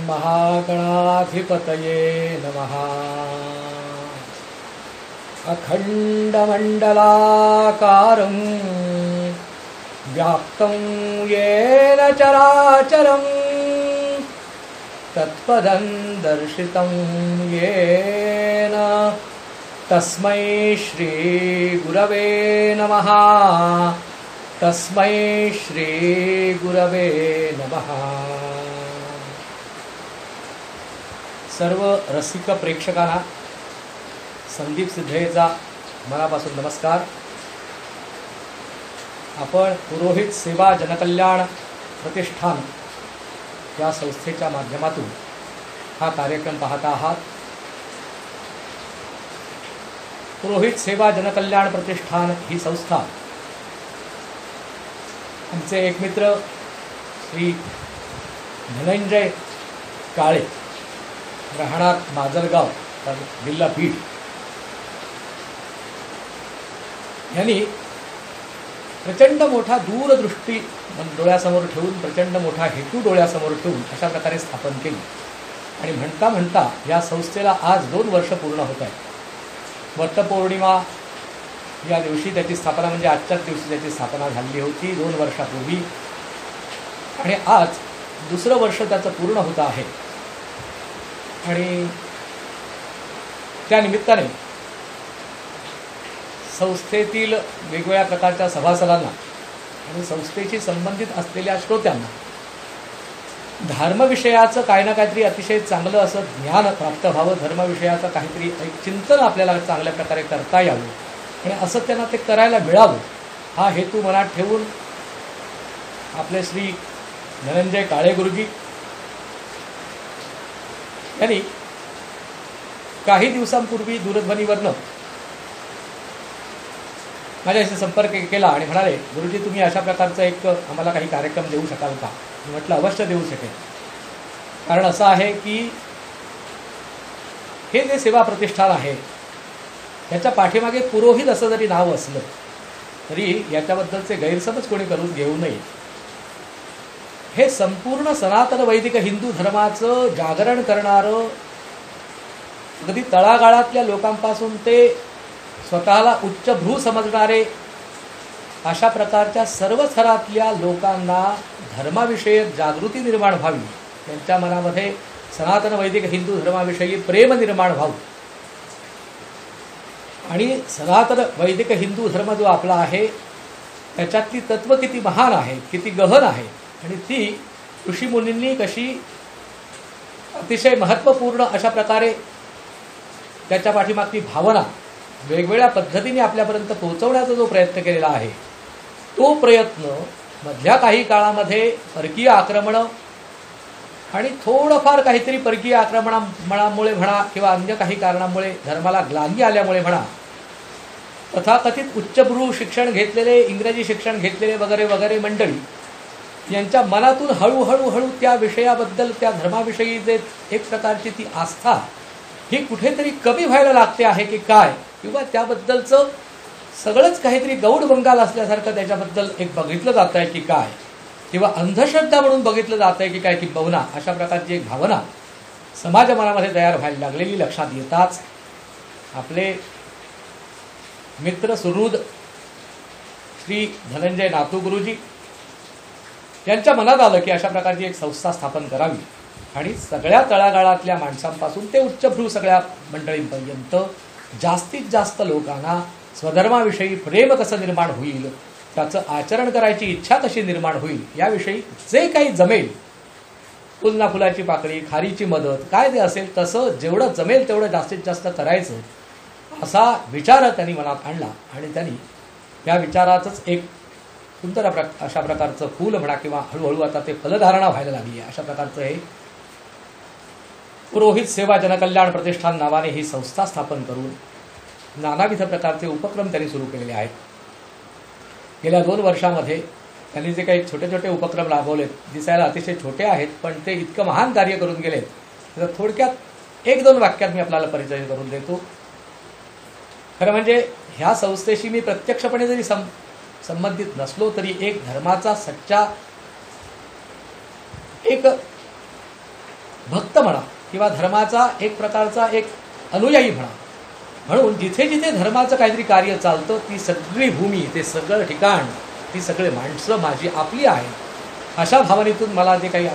महागणाधिपतये नमः। अखंडमंडलाकारं व्याप्तं येन चराचरं तत्पदं दर्शितं येन तस्मै श्री गुरवे नमः। तस्मै श्री गुरवे नमः। सर्व रसिक प्रेक्षकांना संदीप सिद्धयेचा मनापासून नमस्कार। आपण पुरोहित सेवा जनकल्याण प्रतिष्ठान या संस्थेच्या माध्यमातून हा कार्यक्रम पाहत आहात। पुरोहित सेवा जनकल्याण प्रतिष्ठान ही संस्था आमचे एक मित्र श्री धनंजय काळे, राहणार माजलगाव, जिल्हा बीड, यांनी प्रचंड मोठा दूरदृष्टी डोळ्यासमोर ठेवून, प्रचंड मोठा हेतू डोळ्यासमोर ठेवून अशा प्रकारे स्थापन केली आणि म्हणता म्हणता या संस्थेला आज 2 वर्ष पूर्ण होत आहेत। वटपौर्णिमा या दिवशी त्याची स्थापना, म्हणजे आजच्याच दिवशी त्याची स्थापना झालेली होती 2 वर्षापूर्वी, आणि आज 2रं वर्ष त्याचं पूर्ण होतं आहे। आणि त्या निमित्ताने संस्थेतील वेगवेगळ्या प्रकारच्या सभासदांना आणि संस्थेशी संबंधित असलेल्या श्रोत्यांना धर्मविषयाचं काही ना काहीतरी अतिशय चांगलं असं ज्ञान प्राप्त व्हावं, धर्मविषयाचं काहीतरी एक चिंतन आपल्याला चांगल्या प्रकारे करता यावं आणि असं त्यांना ते करायला मिळावं, हा हेतू मनात ठेवून आपले श्री धनंजय काळे गुरुजी यांनी काही दिवसांपूर्वी दूरध्वनीवरनं माझ्याशी संपर्क केला आणि म्हणाले, गुरुजी तुम्ही अशा प्रकारचा एक आम्हाला काही कार्यक्रम देऊ शकाल का? मी म्हटलं अवश्य देऊ शकेल। कारण असं आहे की हे जे सेवा प्रतिष्ठान आहे त्याच्या पाठीमागे पुरोहित असं जरी नाव असलं तरी याच्याबद्दलचे गैरसमज कोणी करून घेऊ नये। हे संपूर्ण सनातन वैदिक हिंदू धर्माचं जागरण करणारं, अगदी तळागाळातल्या लोकांपासून ते स्वतःला उच्चभ्रू समजणारे अशा प्रकारच्या सर्व थरातल्या लोकांना धर्माविषयक जागृती निर्माण व्हावी, त्यांच्या मनामध्ये सनातन वैदिक हिंदू धर्माविषयी प्रेम निर्माण व्हावं आणि सनातन वैदिक हिंदू धर्म जो आपला आहे त्याच्यातली तत्व किती महान आहे, किती गहन आहे आणि ती ऋषीमुनींनी कशी अतिशय महत्त्वपूर्ण अशा प्रकारे त्याच्या पाठीमागची भावना वेगवेगळ्या पद्धतीने आपल्यापर्यंत पोहोचवण्याचा जो प्रयत्न केलेला आहे, तो प्रयत्न मधल्या काही काळामध्ये परकीय आक्रमणं आणि थोडंफार काहीतरी परकीय आक्रमणामुळे म्हणा किंवा अन्य काही कारणामुळे धर्माला ग्लानी आल्यामुळे म्हणा, तथाकथित उच्चभ्रू शिक्षण घेतलेले, इंग्रजी शिक्षण घेतलेले वगैरे वगैरे मंडळी यांच्या मनातून हळूहळू त्या विषयाबद्दल, त्या धर्माविषयी जे एक प्रकारची ती आस्था ही कुठेतरी कमी व्हायला लागते आहे की काय, किंवा त्याबद्दलचं सगळंच काहीतरी गौड बंगाल असल्यासारखं त्याच्याबद्दल एक बघितलं जात आहे की काय, किंवा अंधश्रद्धा म्हणून बघितलं जात आहे की काय किंबहुना, अशा प्रकारची एक भावना समाज मनामध्ये तयार व्हायला लागलेली लक्षात येताच आपले मित्र सुहृद श्री धनंजय नातू गुरुजी यांच्या मनात आलं की अशा प्रकारची एक संस्था स्थापन करावी आणि सगळ्या तळागाळातल्या माणसांपासून ते उच्चभ्रू सगळ्या मंडळींपर्यंत जास्तीत जास्त लोकांना स्वधर्माविषयी प्रेम कसं निर्माण होईल, त्याचं आचरण करायची इच्छा कशी निर्माण होईल, याविषयी जे काही जमेल, फुलना फुलाची पाकळी, खारीची मदत, काय ते असेल तसं जेवढं जमेल तेवढं जास्तीत जास्त करायचं असा विचार त्यांनी मनात आणला आणि त्यांनी या विचाराचंच एक सुंदर अशा प्रकारचं फूल म्हणा किंवा हळूहळू आता ते फलधारणा व्हायला लागली आहे, अशा प्रकारचं हे पुरोहित सेवा जनकल्याण प्रतिष्ठान नावाने ही संस्था स्थापन करून नानाविध प्रकारचे उपक्रम त्यांनी सुरू केलेले आहेत। गेल्या 2 वर्षामध्ये त्यांनी जे काही छोटे छोटे उपक्रम राबवलेत, दिसायला अतिशय छोटे आहेत पण ते इतकं महान कार्य करून गेलेत, तर थोडक्यात 1-2 वाक्यात मी आपल्याला परिचय करून देतो। खरं म्हणजे ह्या संस्थेशी मी प्रत्यक्षपणे जरी संबंधित नसलो तरी एक धर्माचा सच्चा एक भक्त म्हणा किंवा धर्माचा एक प्रकारचा एक अनुयायी म्हणा, म्हणून जिथे जिथे धर्माचं काहीतरी कार्य चालतं ती सगळी भूमी, ते सगळं ठिकाण, ती सगळे माणसं माझी आपली आहेत, अशा भावनेतून मला जे काही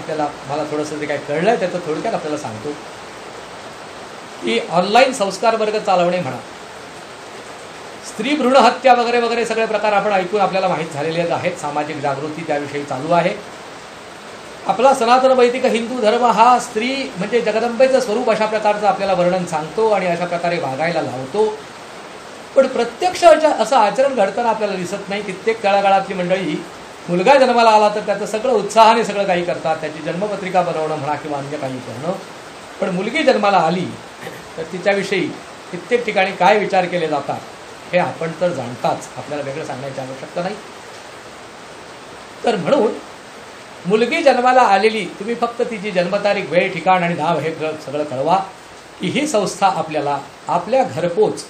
मला थोडंसं जे काही कळलं आहे त्याचं थोडक्यात आपल्याला सांगतो की ऑनलाईन संस्कार वर्ग चालवणे म्हणा, स्त्री भ्रूण हत्या वगैरे वगैरे सगळे प्रकार आपण ऐकून आपल्याला माहीत झालेले आहेत. सामाजिक जागृती त्याविषयी चालू आहे. आपला सनातन वैदिक हिंदू धर्म हा स्त्री म्हणजे जगदंबेचं स्वरूप अशा प्रकारचं आपल्याला वर्णन सांगतो आणि अशा प्रकारे वागायला लावतो. पण प्रत्यक्ष असं आचरण घडताना आपल्याला दिसत नाही. कित्येक तळागाळातली मंडळी मुलगा जन्माला आला तर त्याचं सगळं उत्साहाने सगळं काही करतात, त्याची जन्मपत्रिका बनवणं म्हणा किंवा अन्य काही करणं. पण मुलगी जन्माला आली तर तिच्याविषयी कित्येक ठिकाणी काय विचार केले जातात हे आपण तर जाणताच, आपल्याला वेगळं सांगण्याची आवश्यकता नाही. तर म्हणून मुलगी जन्माला आलेली, तुम्ही फक्त तिची जन्मतारीख, वेळ, ठिकाण आणि नाव हे सगळं कळवा की ही संस्था आपल्याला आपल्या घरपोच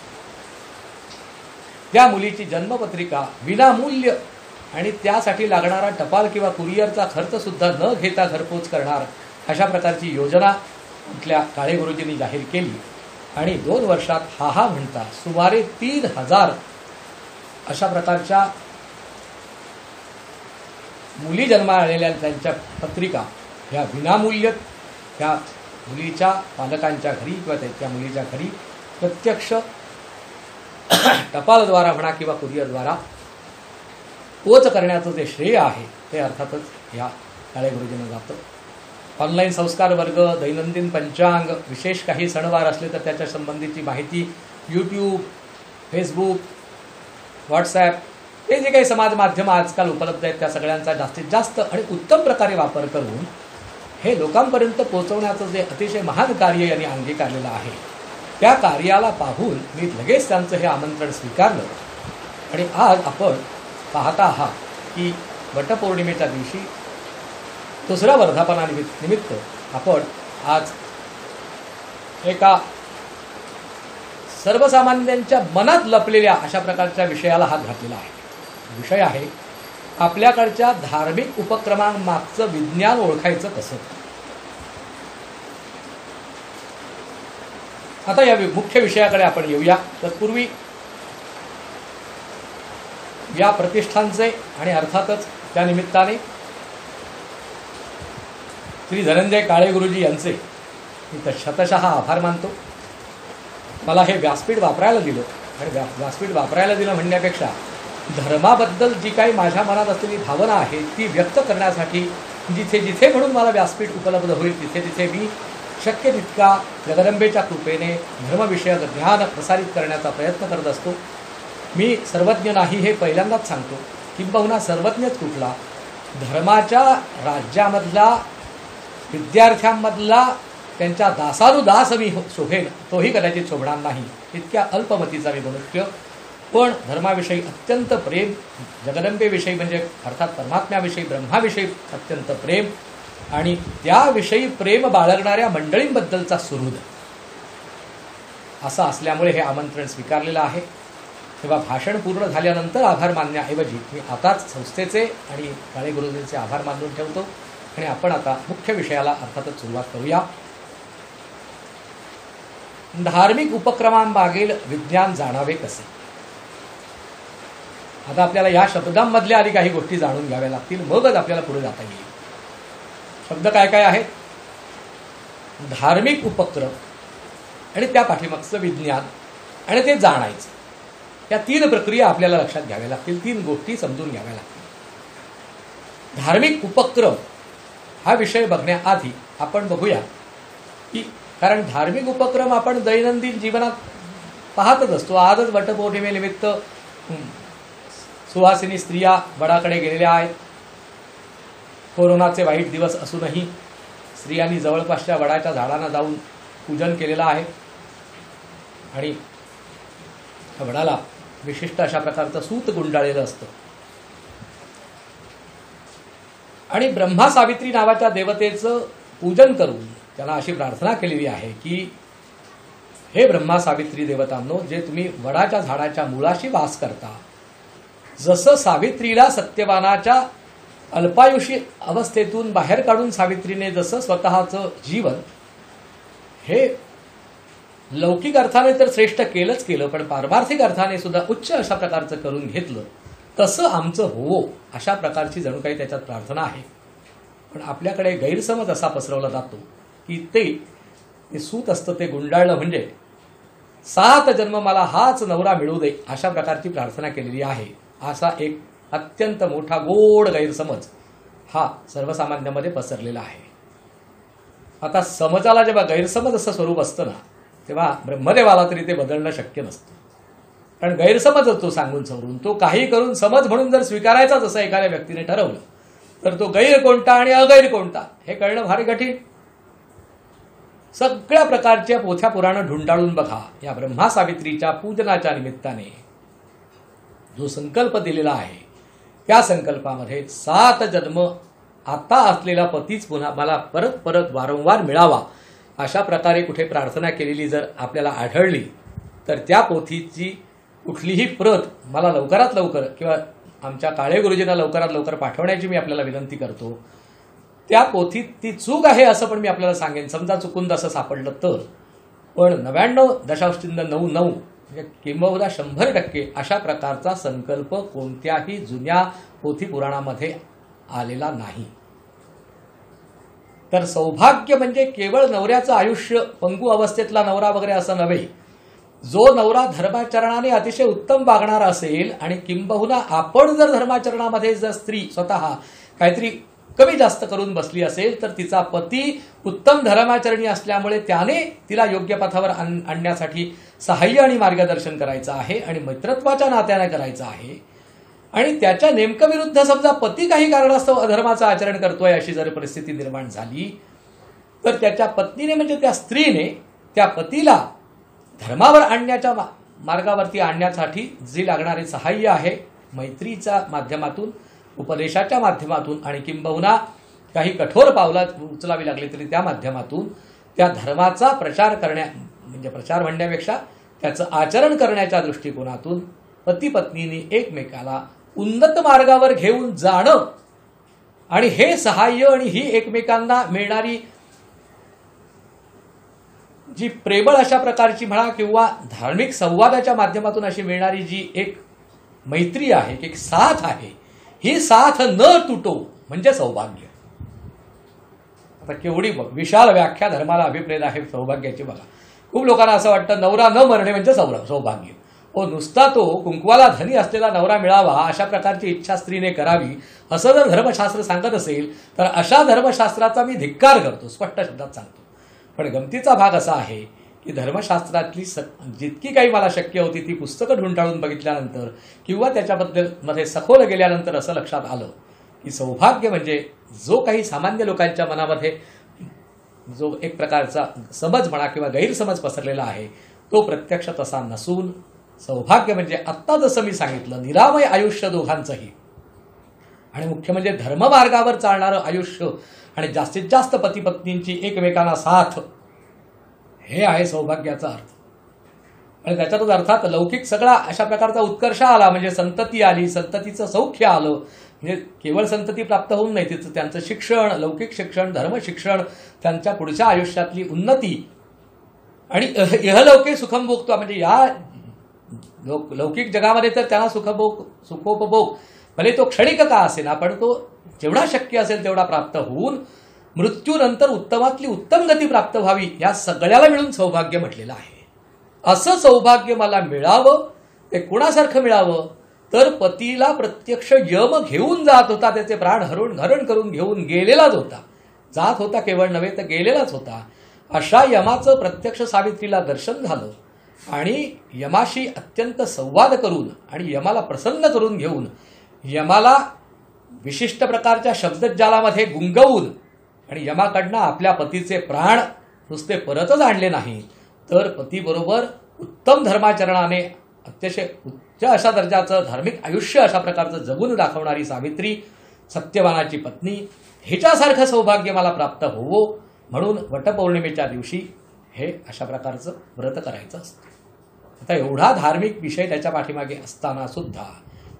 त्या मुलीची जन्मपत्रिका विनामूल्य आणि त्यासाठी लागणारा टपाल किंवा कुरिअरचा खर्चसुद्धा न घेता घरपोच करणार अशा प्रकारची योजना आपल्या काळे गुरुजींनी जाहीर केली. आणि 2 वर्षात हा म्हणता सुमारे 3000 अशा प्रकारच्या मुली जन्माला आलेल्या त्यांच्या पत्रिका ह्या विनामूल्य त्या मुलीच्या पालकांच्या घरी किंवा त्या मुलीच्या घरी प्रत्यक्ष टपालद्वारा म्हणा किंवा कुरिअरद्वारा पोच करण्याचं जे श्रेय आहे ते अर्थातच या काळे गुरुजींना जातं. ऑनलाईन संस्कार वर्ग, दैनंदिन पंचांग, विशेष काही सणवार असले तर त्याच्या संबंधीची माहिती यूट्यूब, फेसबुक, व्हॉट्सॲप हे जे काही समाज माध्यमं आजकाल उपलब्ध आहेत त्या सगळ्यांचा जास्तीत जास्त आणि उत्तम प्रकारे वापर करून हे लोकांपर्यंत पोहोचवण्याचं जे अतिशय महान कार्य यांनी अंगीकारलेलं आहे त्या कार्याला पाहून मी लगेच त्यांचं हे आमंत्रण स्वीकारलं. आणि आज आपण पाहता आहात की वटपौर्णिमेच्या दिवशी 2ऱ्या वर्धापनानिमित्त आपण आज एका सर्वसामान्यांच्या मनात लपलेल्या अशा प्रकारच्या विषयाला हात घातलेला आहे. विषय आहे आपल्याकडच्या धार्मिक उपक्रमांमागचं विज्ञान ओळखायचं कसं. आता या मुख्य विषयाकडे आपण येऊया. तत्पूर्वी या प्रतिष्ठानचे आणि अर्थातच त्या निमित्ताने श्री धनंजय काळे गुरुजी यांचे मी शतशः आभार मानतो. मला हे व्यासपीठ वापरायला दिलं आणि व्यासपीठ वापरायला दिलं म्हणण्यापेक्षा धर्माबद्दल जी काही माझ्या मनात असलेली भावना आहे ती व्यक्त करण्यासाठी जिथे जिथे म्हणून मला व्यासपीठ उपलब्ध होईल तिथे तिथे मी शक्य तितका जगदंबेच्या कृपेने धर्मविषयक ज्ञान प्रसारित करण्याचा प्रयत्न करत असतो. मी सर्वज्ञ नाही हे पहिल्यांदाच सांगतो, किंबहुना सर्वज्ञच कुठला, धर्माच्या राज्यामधला विद्यार्थ्यांमधला त्यांच्या दासानुदास मी शोभेन तोही कदाचित शोभणार नाही, इतक्या अल्पमतीचा मी मनुष्य. पण धर्माविषयी अत्यंत प्रेम, जगदंबेविषयी म्हणजे अर्थात परमात्म्याविषयी, ब्रह्माविषयी अत्यंत प्रेम आणि त्याविषयी प्रेम बाळगणाऱ्या मंडळींबद्दलचा सुहृद असं असल्यामुळे हे आमंत्रण स्वीकारलेलं आहे. तेव्हा भाषण पूर्ण झाल्यानंतर आभार मानण्याऐवजी मी आताच संस्थेचे आणि काळे गुरुजींचे आभार मानून ठेवतो आणि आपण आता मुख्य विषयाला अर्थातच सुरुवात करूया. धार्मिक उपक्रमांमागील विज्ञान जाणावे कसे. आता आपल्याला या शब्दांमधल्या आधी काही गोष्टी जाणून घ्याव्या लागतील, मगच आपल्याला पुढे जाता येईल. शब्द काय काय आहेत. धार्मिक उपक्रम आणि त्या पाठीमागचं विज्ञान आणि ते जाणायचं, या 3 प्रक्रिया आपल्याला लक्षात घ्याव्या लागतील, 3 गोष्टी समजून घ्याव्या लागतील. धार्मिक उपक्रम हा विषय बघण्याआधी आपण बघूया की कारण धार्मिक उपक्रम आपण दैनंदिन जीवनात पाहतच असतो. आजच वटपौर्णिमेनिमित्त सुहासिनी स्त्रिया वडाकडे गेलेल्या आहेत. कोरोनाचे वाईट दिवस असूनही स्त्रियांनी जवळपासच्या वडाच्या झाडांना जाऊन पूजन केलेलं आहे आणि वडाला विशिष्ट अशा प्रकारचं सूत गुंडाळलेलं असतं. आणि ब्रह्मा सावित्री नावाच्या देवतेचं पूजन करून त्यांना अशी प्रार्थना केलेली आहे की हे ब्रह्मा सावित्री देवतांनो, जे तुम्ही वडाच्या झाडाच्या मुळाशी वास करता, जसं सावित्रीला सत्यवानाच्या अल्पायुषी अवस्थेतून बाहेर काढून सावित्रीने जसं स्वतःचं जीवन हे लौकिक अर्थाने तर श्रेष्ठ केलंच केलं, पण पारमार्थिक अर्थाने सुद्धा उच्च अशा प्रकारचं करून घेतलं, तसं आमचं हो अशा प्रकारची जणू काही त्याच्यात प्रार्थना आहे. पण आपल्याकडे गैरसमज असा पसरवला जातो की ते सूत असतं ते गुंडाळलं म्हणजे 7 जन्म मला हाच नवरा मिळू दे अशा प्रकारची प्रार्थना केलेली आहे. असा एक अत्यंत मोठा गोड गैरसमज हा सर्वसामान्यामध्ये पसरलेला आहे. आता समजाला जेव्हा गैरसमज असं स्वरूप असतं ना, तेव्हा ब्रह्मदेवाला तरी ते बदलणं शक्य नसतं. कारण गैरसमज तो सांगून समरून तो काही करून समज म्हणून जर स्वीकारायचाच असं एखाद्या व्यक्तीने ठरवलं, तर तो गैर कोणता आणि अगैर कोणता हे कळणं भारी कठीण. सगळ्या प्रकारच्या पोथ्या पुराणं ढुंडाळून बघा, या ब्रह्मा सावित्रीच्या पूजनाच्या निमित्ताने जो संकल्प दिलेला आहे त्या संकल्पामध्ये 7 जन्म आता असलेला पतीच पुन्हा मला परत परत वारंवार मिळावा अशा प्रकारे कुठे प्रार्थना केलेली जर आपल्याला आढळली, तर त्या पोथीची कुठलीही प्रत मला लवकरात लवकर किंवा आमच्या काळे गुरुजींना लवकरात लवकर पाठवण्याची मी आपल्याला विनंती करतो. त्या पोथीत ती चूक आहे असं पण मी आपल्याला सांगेन, समजा चुकून असं सापडलं तर. पण 99.99 म्हणजे किंबहुना 100% अशा प्रकारचा संकल्प कोणत्याही जुन्या पोथी पुराणामध्ये आलेला नाही. तर सौभाग्य म्हणजे केवळ नवऱ्याचं आयुष्य पंगू अवस्थेतला नवरा वगैरे असं नव्हे. जो नवरा धर्माचरणाने अतिशय उत्तम वागणार असेल आणि किंबहुना आपण जर धर्माचरणामध्ये जर स्त्री स्वतः काहीतरी कमी जास्त करून बसली असेल, तर तिचा पती उत्तम धर्माचरणी असल्यामुळे त्याने तिला योग्य पथावर आणण्यासाठी सहाय्य आणि मार्गदर्शन करायचं आहे आणि मित्रत्वाच्या नात्याने करायचं आहे. आणि त्याच्या नेमकं विरुद्ध समजा पती काही कारणास्तव अधर्माचं आचरण करतोय अशी जर परिस्थिती निर्माण झाली, तर त्याच्या पत्नीने म्हणजे त्या स्त्रीने त्या पतीला धर्मावर आणण्याच्या मार्गावरती आणण्यासाठी जे लागणारे सहाय्य आहे, मैत्रीच्या माध्यमातून, उपदेशाच्या माध्यमातून आणि किंबहुना काही कठोर पावलं उचलावी लागली तरी त्या माध्यमातून त्या धर्माचा प्रचार म्हणजे प्रचार म्हणण्यापेक्षा त्याचं आचरण करण्याच्या दृष्टिकोनातून पती पत्नीने एकमेकाला उन्नत मार्गावर घेऊन जाणं आणि हे सहाय्य आणि ही एकमेकांना मिळणारी जी प्रेमळ अशा प्रकारची म्हणा किंवा धार्मिक संवादाच्या माध्यमातून अशी मिळणारी जी एक मैत्री आहे, एक साथ आहे, ही साथ न तुटो म्हणजे सौभाग्य. आता केवढी विशाल व्याख्या धर्माला अभिप्रेत आहे सौभाग्याची बघा. खूप लोकांना असं वाटतं नवरा न मरणे म्हणजे सौभाग्य. नुसता तो कुंकवाला धनी असलेला नवरा मिळावा अशा प्रकारची इच्छा स्त्रीने करावी असं जर धर्मशास्त्र सांगत असेल, तर अशा धर्मशास्त्राचा मी धिक्कार करतो, स्पष्ट शब्दात सांगतो. पण गमतीचा भाग असा आहे की धर्मशास्त्रातली जितकी काही मला शक्य होती ती पुस्तकं ढुंढाळून बघितल्यानंतर किंवा त्याच्याबद्दल मध्ये सखोल गेल्यानंतर असं लक्षात आलं की सौभाग्य म्हणजे जो काही सामान्य लोकांच्या मनामध्ये जो एक प्रकारचा समज म्हणा किंवा गैरसमज पसरलेला आहे, तो प्रत्यक्ष तसा नसून सौभाग्य म्हणजे आत्ता जसं मी सांगितलं निरामय आयुष्य दोघांचंही, आणि मुख्य म्हणजे धर्ममार्गावर चालणारं आयुष्य आणि जास्तीत जास्त पती पत्नींची एकमेकांना साथ, हे आहे सौभाग्याचा अर्थ. आणि त्याच्यातच अर्थात लौकिक सगळा अशा प्रकारचा उत्कर्ष आला, म्हणजे संतती आली, संततीचं सौख्य आलं. म्हणजे केवळ संतती प्राप्त होऊन नाही, तिचं त्यांचं शिक्षण, लौकिक शिक्षण, धर्मशिक्षण, त्यांच्या पुढच्या आयुष्यातली उन्नती आणि इहलौकिक सुखभोगता, म्हणजे या लौकिक जगामध्ये तर त्यांना सुखोपभोग भले तो क्षणिक का असेना, पण तो जेवढा शक्य असेल तेवढा प्राप्त होऊन मृत्यूनंतर उत्तमातली उत्तम गती प्राप्त व्हावी, या सगळ्याला मिळून सौभाग्य म्हटलेलं आहे. असं सौभाग्य मला मिळावं, ते कुणासारखं मिळावं, तर पतीला प्रत्यक्ष यम घेऊन जात होता, त्याचे प्राण हरण करून घेऊन गेलेलाच होता, जात होता केवळ नव्हे तर गेलेलाच होता. अशा यमाचं प्रत्यक्ष सावित्रीला दर्शन झालं आणि यमाशी अत्यंत संवाद करून आणि यमाला प्रसन्न करून घेऊन यमाला विशिष्ट प्रकारच्या शब्दजालामध्ये गुंगवून आणि यमाकडनं आपल्या पतीचे प्राण नुसते परतच आणले नाही, तर पतीबरोबर उत्तम धर्माचरणाने अतिशय उच्च अशा दर्जाचं धार्मिक आयुष्य अशा प्रकारचं जगून दाखवणारी सावित्री, सत्यवानाची पत्नी, हिच्यासारखं सौभाग्य मला प्राप्त होवो म्हणून वटपौर्णिमेच्या दिवशी हे अशा प्रकारचं व्रत करायचं असतं. आता एवढा धार्मिक विषय त्याच्या पाठीमागे असताना सुद्धा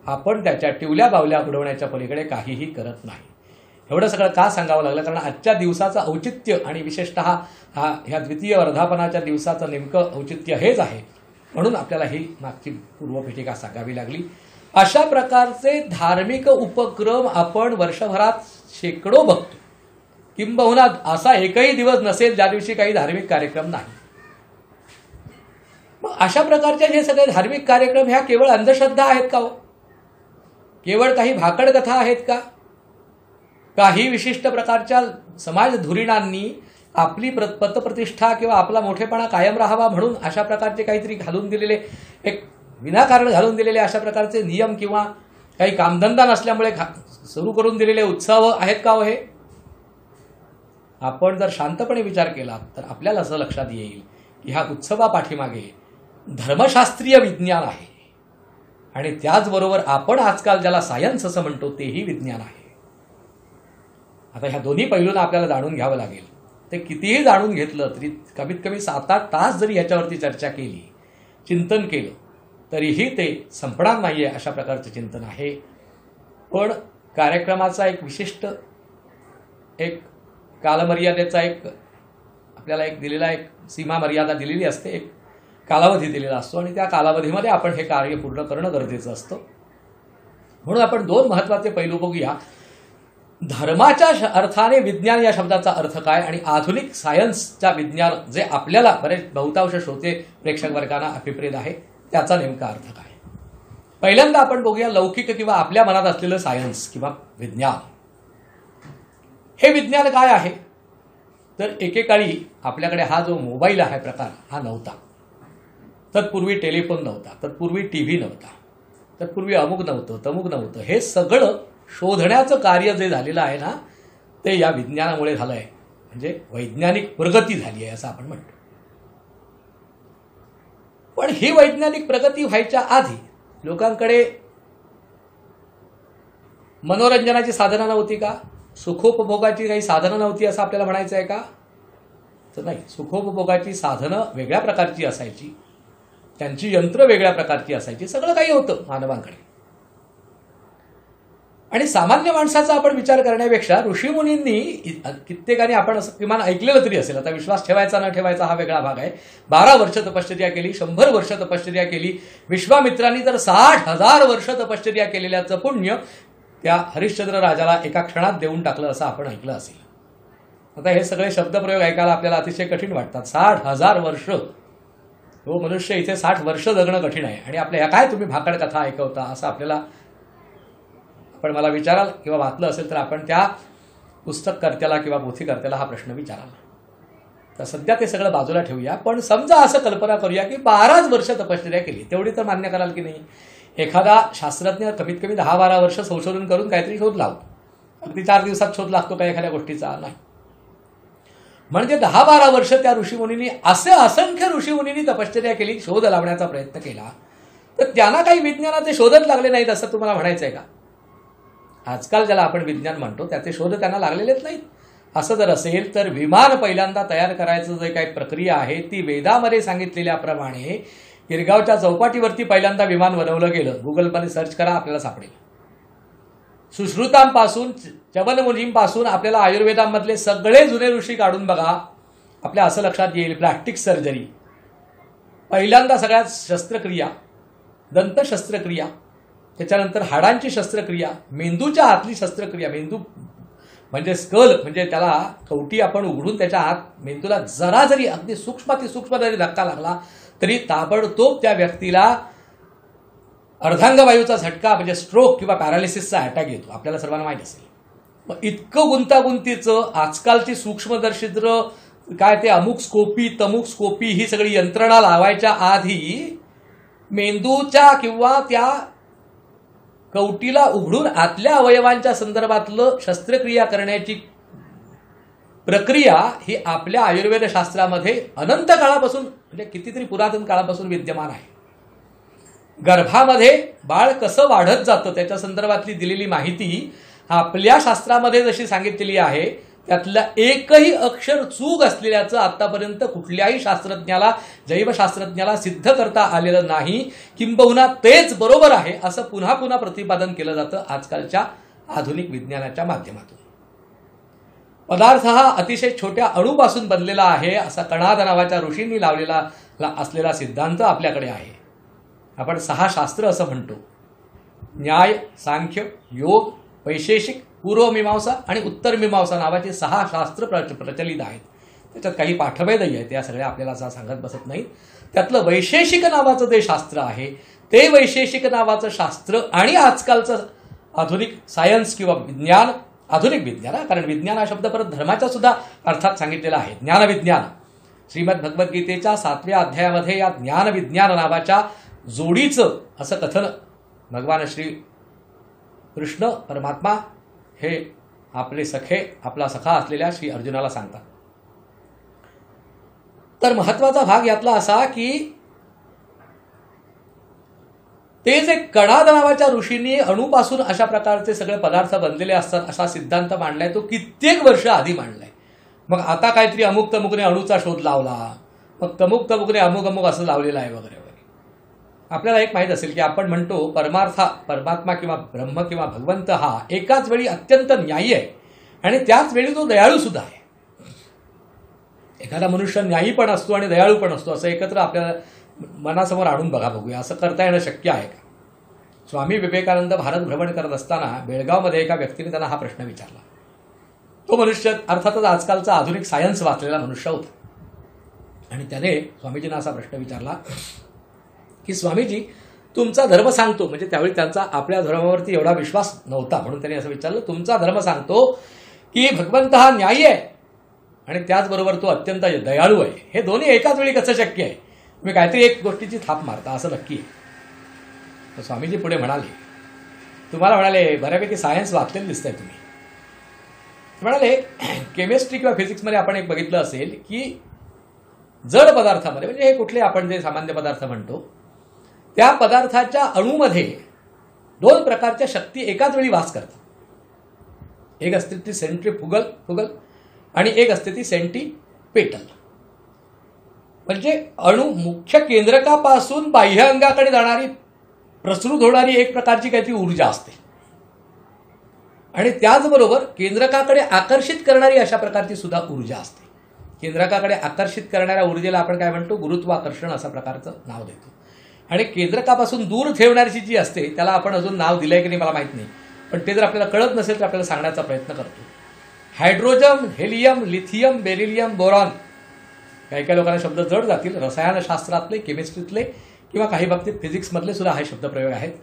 आपण त्याच्या टिवल्या बावल्या उडवण्याच्या पलीकडे काहीही करत नाही. एवढं सगळं का सांगावं लागलं, कारण आजच्या दिवसाचं औचित्य आणि विशेषतः ह्या द्वितीय वर्धापनाच्या दिवसाचं नेमकं औचित्य हेच आहे, म्हणून आपल्याला ही मागची पूर्वपीठिका सांगावी लागली. अशा प्रकारचे धार्मिक उपक्रम आपण वर्षभरात शेकडो बघतो, किंबहुना असा एकही दिवस नसेल ज्या दिवशी काही धार्मिक कार्यक्रम नाही. मग अशा प्रकारचे हे सगळे धार्मिक कार्यक्रम ह्या केवळ अंधश्रद्धा आहेत का हो? केवळ काही भाकड कथा आहेत का? काही विशिष्ट प्रकारच्या समाज धुरीणांनी आपली पतप्रतिष्ठा किंवा आपला मोठेपणा कायम राहावा म्हणून अशा प्रकारचे काहीतरी घालून दिलेले, एक विनाकारण घालून दिलेले अशा प्रकारचे नियम किंवा काही कामधंदा नसल्यामुळे सुरू करून दिलेले उत्सव आहेत का हो हे? आपण जर शांतपणे विचार केला तर आपल्याला असं लक्षात येईल की ह्या उत्सवापाठीमागे धर्मशास्त्रीय विज्ञान आहे आणि त्याचबरोबर आपण आजकाल ज्याला सायन्स असं म्हणतो तेही विज्ञान आहे. आता ह्या दोन्ही पैलूंना आपल्याला जाणून घ्यावं लागेल. ते कितीही जाणून घेतलं तरी कमीत कमी 7-8 तास जरी याच्यावरती चर्चा केली, चिंतन केलं, तरीही ते संपणार नाहीये अशा प्रकारचं चिंतन आहे. पण कार्यक्रमाचा एक विशिष्ट एक कालमर्यादेचा एक आपल्याला एक दिलेला एक सीमा मर्यादा दिलेली असते, एक कालावधी दिलेला असतो आणि त्या कालावधीमध्ये आपण हे कार्य पूर्ण करणं गरजेचं असतं. म्हणून आपण 2 महत्त्वाचे पैलू बघूया. धर्माच्या अर्थाने विज्ञान या शब्दाचा अर्थ काय आणि आधुनिक सायन्सच्या विज्ञान जे आपल्याला बरेच बहुतांश श्रोते प्रेक्षक वर्गांना अभिप्रेत आहे त्याचा नेमका अर्थ काय. पहिल्यांदा आपण बघूया लौकिक किंवा आपल्या मनात असलेलं सायन्स किंवा विज्ञान. हे विज्ञान काय आहे तर एकेकाळी आपल्याकडे हा जो मोबाईल आहे प्रकार हा नव्हता, तत्पूर्वी टेलिफोन नव्हता, तत्पूर्वी टीव्ही नव्हता, तत्पूर्वी अमुक नव्हतं तमुक नव्हतं. हे सगळं शोधण्याचं कार्य जे झालेलं आहे ना ते या विज्ञानामुळे झालं आहे, म्हणजे वैज्ञानिक प्रगती झाली आहे असं आपण म्हणतो. पण ही वैज्ञानिक प्रगती व्हायच्या आधी लोकांकडे मनोरंजनाची साधनं नव्हती का? सुखोपभोगाची काही साधनं नव्हती असं आपल्याला म्हणायचं आहे का? तर नाही, सुखोपभोगाची साधनं वेगळ्या प्रकारची असायची, त्यांची यंत्र वेगळ्या प्रकारची असायची, सगळं काही होतं मानवांकडे. आणि सामान्य माणसाचा आपण विचार करण्यापेक्षा ऋषीमुनींनी कित्येकाने आपण असं किमान ऐकलेलं तरी असेल, आता विश्वास ठेवायचा न ठेवायचा हा वेगळा भाग आहे. 12 वर्ष तपश्चर्या केली, 100 वर्ष तपश्चर्या केली. विश्वामित्रांनी तर 60,000 वर्ष तपश्चर्या केलेल्याचं पुण्य त्या हरिश्चंद्र राजाला एका क्षणात देऊन टाकलं असं आपण ऐकलं असेल. आता हे सगळे शब्दप्रयोग ऐकायला आपल्याला अतिशय कठीण वाटतात. 60,000 वर्ष, तो मनुष्य इथे 60 वर्ष जगणं कठीण आहे आणि आपल्या काय तुम्ही भाकड कथा ऐकवता असं आपल्याला पण मला विचाराल किंवा वाचलं असेल तर आपण त्या पुस्तककर्त्याला किंवा पोथीकर्त्याला हा प्रश्न विचाराल. तर सध्या ते सगळं बाजूला ठेवूया. पण समजा असं कल्पना करूया की 12 वर्ष तपश्चर्या केली, तेवढी तर मान्य कराल की नाही? एखादा शास्त्रज्ञ कमीत कमी 10-12 वर्ष संशोधन करून काहीतरी शोध लावतो. अगदी 4 दिवसात शोध लागतो का एखाद्या गोष्टीचा? नाही. म्हणजे 10-12 वर्ष त्या ऋषीमुनींनी, असे असंख्य ऋषीमुनींनी तपश्चर्या केली, शोध लावण्याचा प्रयत्न केला, तर त्यांना काही विज्ञानाचे शोधच लागले नाहीत असं तुम्हाला म्हणायचंय का? आजकाल ज्याला आपण विज्ञान म्हणतो त्याचे शोध त्यांना लागलेलेच नाहीत. असं जर असेल तर विमान पहिल्यांदा तयार करायचं जे काही प्रक्रिया आहे ती वेदामध्ये सांगितलेल्याप्रमाणे गिरगावच्या चौपाटीवरती पहिल्यांदा विमान बनवलं गेलं. गुगलमध्ये सर्च करा, आपल्याला सापडेल. सुश्रुतांपासून चवनमुनींपासून आपल्याला आयुर्वेदामधले सगळे जुने ऋषी काढून बघा, आपल्या असं लक्षात येईल प्लास्टिक सर्जरी पहिल्यांदा, सगळ्यात शस्त्रक्रिया, दंत शस्त्रक्रिया, त्याच्यानंतर हाडांची शस्त्रक्रिया, मेंदूच्या आतली शस्त्रक्रिया. मेंदू म्हणजे स्कल, म्हणजे त्याला कवटी आपण उघडून त्याच्या आत मेंदूला जरा जरी अगदी सूक्ष्म जरी धक्का लागला तरी ताबडतोब त्या व्यक्तीला अर्धांगवायूचा झटका म्हणजे स्ट्रोक किंवा पॅरालिसिसचा अटॅक येतो. आपल्याला सर्वांना माहीत असेल. मग इतकं गुंतागुंतीचं आजकालची सूक्ष्मदर्शिद्र काय ते अमुक स्कोपी तमुक स्कोपी ही सगळी यंत्रणा लावायच्या आधी मेंदूच्या किंवा त्या कवटीला उघडून आतल्या अवयवांच्या संदर्भातलं शस्त्रक्रिया करण्याची प्रक्रिया ही आपल्या आयुर्वेद शास्त्रामध्ये अनंत काळापासून म्हणजे कितीतरी पुरातन काळापासून विद्यमान आहे. गर्भामध्ये बाळ कसं वाढत जातं त्याच्या संदर्भातली दिलेली माहिती आपल्या शास्त्रामध्ये जशी सांगितलेली आहे त्यातलं एकही अक्षर चूक असलेल्याचं आतापर्यंत कुठल्याही शास्त्रज्ञाला, जैवशास्त्रज्ञाला सिद्ध करता आलेलं नाही. किंबहुना तेच बरोबर आहे असं पुन्हा पुन्हा प्रतिपादन केलं जातं आजकालच्या आधुनिक विज्ञानाच्या माध्यमातून. पदार्थ हा अतिशय छोट्या अणूपासून बनलेला आहे असा कणाद नावाच्या ऋषींनी लावलेला असलेला सिद्धांत आपल्याकडे आहे. आपण 6 शास्त्र असं म्हणतो. न्याय, सांख्य, योग, वैशेषिक, पूर्वमीमांसा आणि उत्तरमीमांसा नावाची 6 शास्त्र प्रचलित आहेत. त्याच्यात काही पाठभेदही आहेत, त्या सगळ्या आपल्याला असं सांगत बसत नाही. त्यातलं वैशेषिक नावाचं जे शास्त्र आहे ते वैशेषिक नावाचं शास्त्र आणि आजकालचं आधुनिक सायन्स किंवा विज्ञान, आधुनिक विज्ञान, कारण विज्ञान हा शब्द परत धर्माच्या सुद्धा अर्थात सांगितलेला आहे. ज्ञानविज्ञान श्रीमद भगवद्गीतेच्या 7व्या अध्यायामध्ये या ज्ञानविज्ञान नावाच्या जोडीचं असं कथन भगवान श्री कृष्ण परमात्मा हे आपले सखे, आपला सखा असलेल्या श्री अर्जुनाला सांगतात. तर महत्वाचा भाग यातला असा की ते जे कणाद नावाच्या ऋषींनी अणूपासून अशा प्रकारचे सगळे पदार्थ बनलेले असतात असा सिद्धांत मांडलाय, तो कित्येक वर्ष आधी मांडलाय. मग आता काहीतरी अमुक तमुकने अणूचा शोध लावला, मग तमुक तमुकने अमुक अमुक असं लावलेलं आहे वगैरे वगैरे. आपल्याला एक माहीत असेल की आपण म्हणतो परमात्मा किंवा ब्रह्म किंवा भगवंत हा एकाच वेळी अत्यंत न्यायी आहे आणि त्याच वेळी तो दयाळू सुद्धा आहे. एखादा मनुष्य न्यायी पण असतो आणि दयाळू पण असतो असं एकत्र आपल्याला मनासमोर आणून बघूया. असं करता येणं शक्य आहे का? स्वामी विवेकानंद भारत भ्रमण करत असताना बेळगावमध्ये एका व्यक्तीने त्यांना हा प्रश्न विचारला. तो मनुष्य अर्थातच आजकालचा आधुनिक सायन्स वाचलेला मनुष्य होता आणि त्याने स्वामीजींना असा प्रश्न विचारला की स्वामीजी तुमचा धर्म सांगतो, म्हणजे त्यावेळी त्यांचा आपल्या धर्मावरती एवढा विश्वास नव्हता म्हणून त्यांनी असं विचारलं, तुमचा धर्म सांगतो की भगवंत हा न्यायी आहे आणि त्याचबरोबर तो अत्यंत दयाळू आहे, हे दोन्ही एकाच वेळी कसं शक्य आहे? तुम्ही काहीतरी एक गोष्टीची थाप मारता असं नक्की आहे. तर स्वामीजी पुढे म्हणाले, तुम्हाला म्हणाले बऱ्यापैकी सायन्स वाचलेलं दिसतंय तुम्ही. म्हणाले केमिस्ट्री किंवा फिजिक्समध्ये आपण एक बघितलं असेल की जड पदार्थामध्ये, म्हणजे हे कुठले आपण जे सामान्य पदार्थ म्हणतो त्या पदार्थाच्या अणूमध्ये 2 प्रकारच्या शक्ती एकाच वेळी वास करतात. एक असते ती सेंट्रीफ्युगल आणि एक असते ती सेंटीपेटल. म्हणजे अणू मुख्य केंद्रकापासून बाह्य अंगाकडे जाणारी प्रसृत होणारी एक प्रकारची काहीतरी ऊर्जा असते आणि त्याचबरोबर केंद्रकाकडे आकर्षित करणारी अशा प्रकारची सुद्धा ऊर्जा असते. केंद्रकाकडे आकर्षित करणाऱ्या ऊर्जेला आपण काय म्हणतो? गुरुत्वाकर्षण असं प्रकारचं नाव देतो. आणि केंद्रकापासून दूर ठेवणारी जी असते त्याला आपण अजून नाव दिलंय की नाही मला माहित नाही, पण ते जर आपल्याला कळत नसेल तर आपल्याला सांगण्याचा प्रयत्न करतो. Hydrogen, helium, lithium, beryllium, boron. काही काही लोकांना शब्द जड जातील, रसायनशास्त्रातले, केमिस्ट्रीतले किंवा काही बाबतीत फिजिक्समधले सुद्धा हे शब्दप्रयोग आहेत.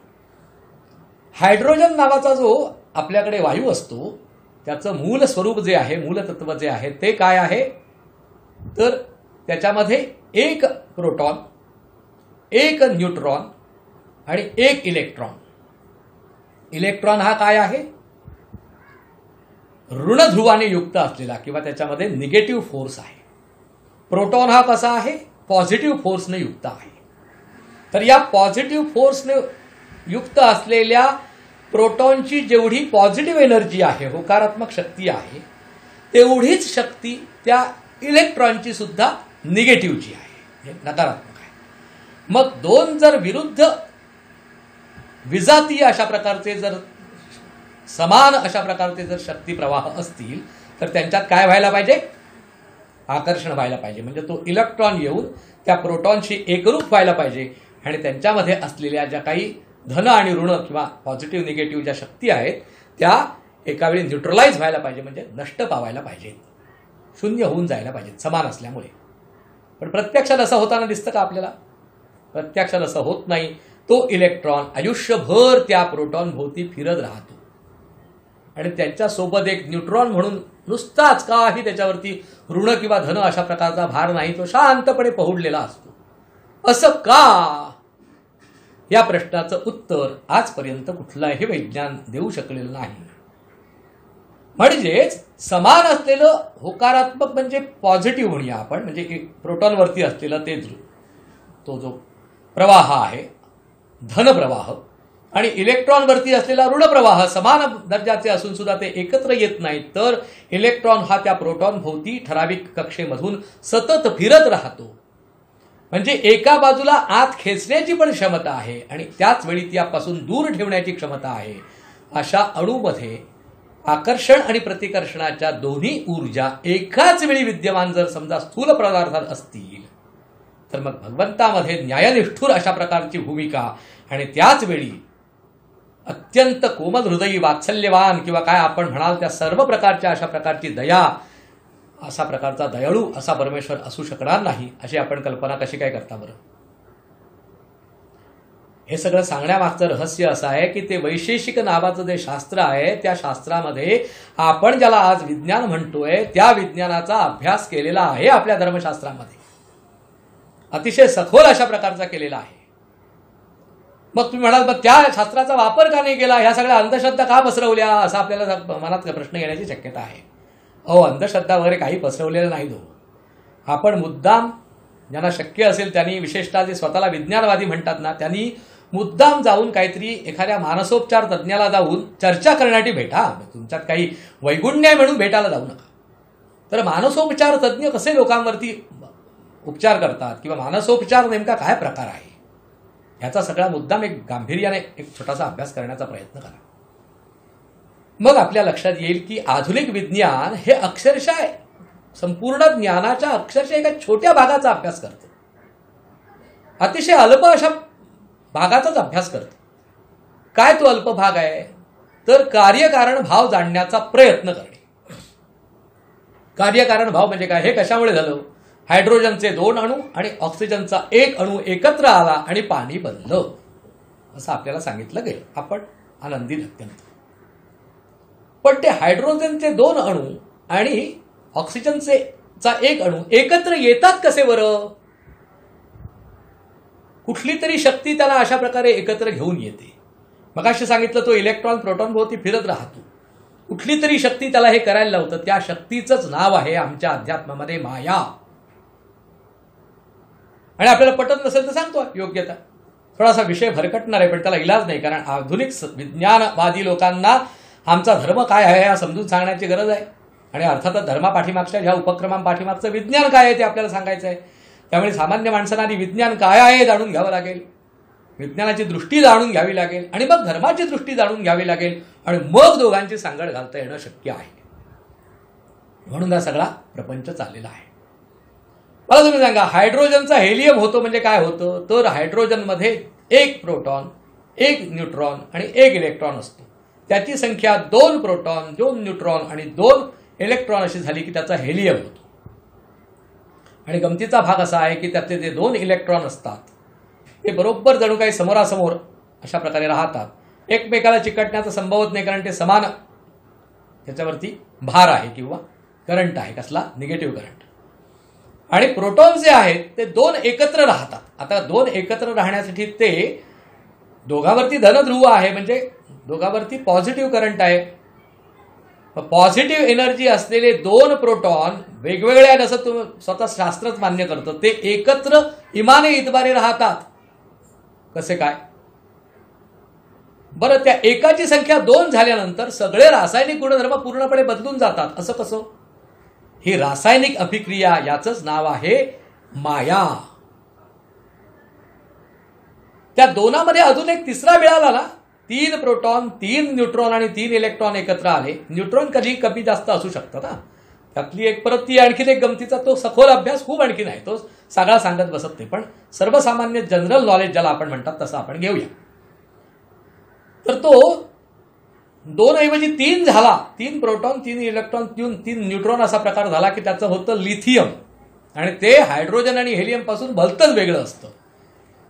हायड्रोजन नावाचा जो आपल्याकडे वायू असतो त्याचं मूल स्वरूप जे आहे, मूलतत्व जे आहे ते काय आहे? तर त्याच्यामध्ये 1 प्रोटॉन, 1 न्यूट्रॉन आणि 1 इलेक्ट्रॉन. इलेक्ट्रॉन हा काय आहे? ऋणध्रुवाने युक्त असलेला किंवा त्याच्यामध्ये निगेटिव्ह फोर्स आहे. प्रोटॉन हा कसा आहे? पॉझिटिव्ह फोर्सने युक्त आहे. तर या पॉझिटिव्ह फोर्सने युक्त असलेल्या प्रोटॉनची जेवढी पॉझिटिव्ह एनर्जी आहे, होकारात्मक शक्ती आहे, तेवढीच शक्ती त्या इलेक्ट्रॉनची सुद्धा निगेटिव्हची आहे, नकारात्मक आहे. मग 2 जर विरुद्ध विजातीय अशा प्रकारचे जर समान अशा प्रकारचे जर शक्ती प्रवाह असतील तर त्यांच्यात काय व्हायला पाहिजे? आकर्षण व्हायला पाहिजे. म्हणजे तो इलेक्ट्रॉन येऊन त्या प्रोटॉनशी एकरूप व्हायला पाहिजे आणि त्यांच्यामध्ये असलेल्या ज्या काही धन आणि ऋण किंवा पॉझिटिव्ह निगेटिव्ह ज्या शक्ती आहेत त्या एकावेळी न्यूट्रलाइज व्हायला पाहिजे, म्हणजे नष्ट पावायला पाहिजेत, शून्य होऊन जायला पाहिजेत समान असल्यामुळे. पण प्रत्यक्षात असं होताना दिसतं का आपल्याला? प्रत्यक्षात असं होत नाही. तो इलेक्ट्रॉन आयुष्यभर त्या प्रोटॉन भोवती फिरत राहतो आणि त्यांच्यासोबत एक न्यूट्रॉन म्हणून नुसताच काही त्याच्यावरती ऋण किंवा धन अशा प्रकारचा भार नाही, तो शांतपणे पहुडलेला असतो. असं का? या प्रश्नाचं उत्तर आजपर्यंत कुठलाही विज्ञान देऊ शकलेलं नाही. म्हणजेच समान असलेलं होकारात्मक म्हणजे पॉझिटिव्ह म्हणूया आपण, म्हणजे एक प्रोटॉनवरती असलेलं ते तो जो प्रवाह आहे धनप्रवाह आणि इलेक्ट्रॉनवरती असलेला ऋणप्रवाह समान दर्जाचे असून सुद्धा ते एकत्र येत नाहीत, तर इलेक्ट्रॉन हा त्या प्रोटॉन भोवती ठराविक कक्षेमधून सतत फिरत राहतो. म्हणजे एका बाजूला आत खेचण्याची पण क्षमता आहे आणि त्याच वेळी त्यापासून दूर ठेवण्याची क्षमता आहे. अशा अणूमध्ये आकर्षण आणि प्रतिकर्षणाच्या दोन्ही ऊर्जा एकाच वेळी विद्यमान जर समजा स्थूल पदार्थात असतील तर मग भगवंतामध्ये न्यायनिष्ठुर अशा प्रकारची भूमिका आणि त्याच वेळी अत्यंत कोमल हृदयी वात्सल्यवान किंवा काय आपण म्हणाल त्या सर्व प्रकारच्या अशा प्रकारची दया असा प्रकारचा दयाळू असा परमेश्वर असू शकणार नाही अशी आपण कल्पना कशी काय करता बरं? हे सगळं सांगण्यामागचं रहस्य असं आहे की ते वैशेषिक नावाचं जे शास्त्र आहे त्या शास्त्रामध्ये आपण ज्याला आज विज्ञान म्हणतोय त्या विज्ञानाचा अभ्यास केलेला आहे आपल्या धर्मशास्त्रामध्ये, अतिशय सखोल अशा प्रकारचा केलेला आहे. मग तुम्ही म्हणाल मग त्या शास्त्राचा वापर का नाही केला, ह्या सगळ्या अंधश्रद्धा का पसरवल्या असा आपल्याला मनात प्रश्न येण्याची शक्यता आहे. अंधश्रद्धा वगैरे काही पसरवलेलं नाही. आपण मुद्दाम ज्यांना शक्य असेल त्यांनी, विशेषतः जे स्वतःला विज्ञानवादी म्हणतात ना, त्यांनी मुद्दाम जाऊन काहीतरी एखाद्या मानसोपचार तज्ज्ञाला जाऊन चर्चा करण्यासाठी भेटा. तुमच्यात काही वैगुण्य म्हणून भेटायला जाऊ नका. तर मानसोपचार तज्ज्ञ कसे लोकांवरती उपचार करतात किंवा मानसोपचार नेमका काय प्रकार आहे ह्याचा सगळा मुद्दाम एक गांभीर्याने एक छोटासा अभ्यास करण्याचा प्रयत्न करा. मग आपल्या लक्षात येईल की आधुनिक विज्ञान हे अक्षरशः संपूर्ण ज्ञानाच्या अक्षरशः एका छोट्या भागाचा अभ्यास करतं, अतिशय अल्प अशा भागाचाच अभ्यास करतं. काय तो अल्प भाग आहे तर कार्यकारण भाव जाणण्याचा प्रयत्न करणे. कार्यकारण भाव म्हणजे काय, हे कशामुळे झालं, हायड्रोजनचे 2 अणू आणि ऑक्सिजनचा 1 अणू एकत्र आला आणि पाणी बनलं असं आपल्याला सांगितलं गेलं. आपण आनंदी अत्यंत. पण ते हायड्रोजनचे 2 अणू आणि ऑक्सिजनचा 1 अणू एकत्र येतात कसे बरं? कुठली तरी शक्ती त्याला अशा प्रकारे एकत्र घेऊन येते. मगाशी सांगितलं तो इलेक्ट्रॉन प्रोटॉन भोवती फिरत राहतो. कुठली तरी शक्ती त्याला हे करायला लावतं. त्या शक्तीचंच नाव आहे आमच्या अध्यात्मामध्ये माया. आणि आपल्याला पटत नसेल तर सांगतो योग्यता. थोडासा विषय भरकटणार आहे पण त्याला इलाज नाही, कारण आधुनिक विज्ञानवादी लोकांना आमचा धर्म काय आहे हा समजून सांगण्याची गरज आहे. आणि अर्थातच धर्मापाठीमागच्या ह्या उपक्रमांपाठीमागचं विज्ञान काय आहे ते आपल्याला सांगायचं आहे. त्यामुळे सामान्य माणसांना आधी विज्ञान काय आहे जाणून घ्यावं लागेल, विज्ञानाची दृष्टी जाणून घ्यावी लागेल आणि मग धर्माची दृष्टी जाणून घ्यावी लागेल आणि मग दोघांची सांगड घालता येणं शक्य आहे. म्हणून हा सगळा प्रपंच चाललेला आहे. मला तुम्ही सांगा, हायड्रोजनचा हेलियम होतो म्हणजे काय होतं तर हायड्रोजनमध्ये 1 प्रोटॉन 1 न्यूट्रॉन आणि 1 इलेक्ट्रॉन असतो. त्याची संख्या 2 प्रोटॉन 2 न्यूट्रॉन आणि 2 इलेक्ट्रॉन अशी झाली की त्याचा हेलियम होतो. आणि गमतीचा भाग असा आहे की त्यातले जे 2 इलेक्ट्रॉन असतात ते बरोबर जणू काही समोरासमोर अशा प्रकारे राहतात. एकमेकाला चिकटण्याचं संभवत नाही, कारण ते समान त्याच्यावरती भार आहे किंवा करंट आहे, कसला निगेटिव्ह करंट. आणि प्रोटॉन जे आहेत ते 2 एकत्र राहतात. आता 2 एकत्र राहण्यासाठी ते दोघांवरती धनध्रुव आहे, म्हणजे दोघांवरती पॉझिटिव्ह करंट आहे. पॉझिटिव्ह एनर्जी असलेले 2 प्रोटॉन वेगवेगळे आहेत असं स्वतः शास्त्रच मान्य करतं. ते एकत्र इमाने इतबारे राहतात. कसे काय बरं? त्या एकाची संख्या 2 झाल्यानंतर सगळे रासायनिक गुणधर्म पूर्णपणे बदलून जातात. असं कसं? ही रासायनिक अभिक्रिया, याचंच नाव आहे माया. त्या दोनामध्ये अजून एक तिसरा मिळाला ना, 3 प्रोटॉन 3 न्यूट्रॉन आणि 3 इलेक्ट्रॉन एकत्र आले. न्यूट्रॉन कधी कमी जास्त असू शकतात ना, त्यातली एक परत ती आणखीन एक गमतीचा तो सखोल अभ्यास खूप आणखीन आहे, तो सगळा सांगत बसत नाही. पण सर्वसामान्य जनरल नॉलेज ज्याला आपण म्हणतात तसं आपण घेऊया. तर तो 2 ऐवजी 3 झाला. 3 प्रोटॉन 3 इलेक्ट्रॉन 3 न्यूट्रॉन असा प्रकार झाला की त्याचं होतं लिथियम. आणि ते हायड्रोजन आणि हेलियम पासून भलतंच वेगळं असतं.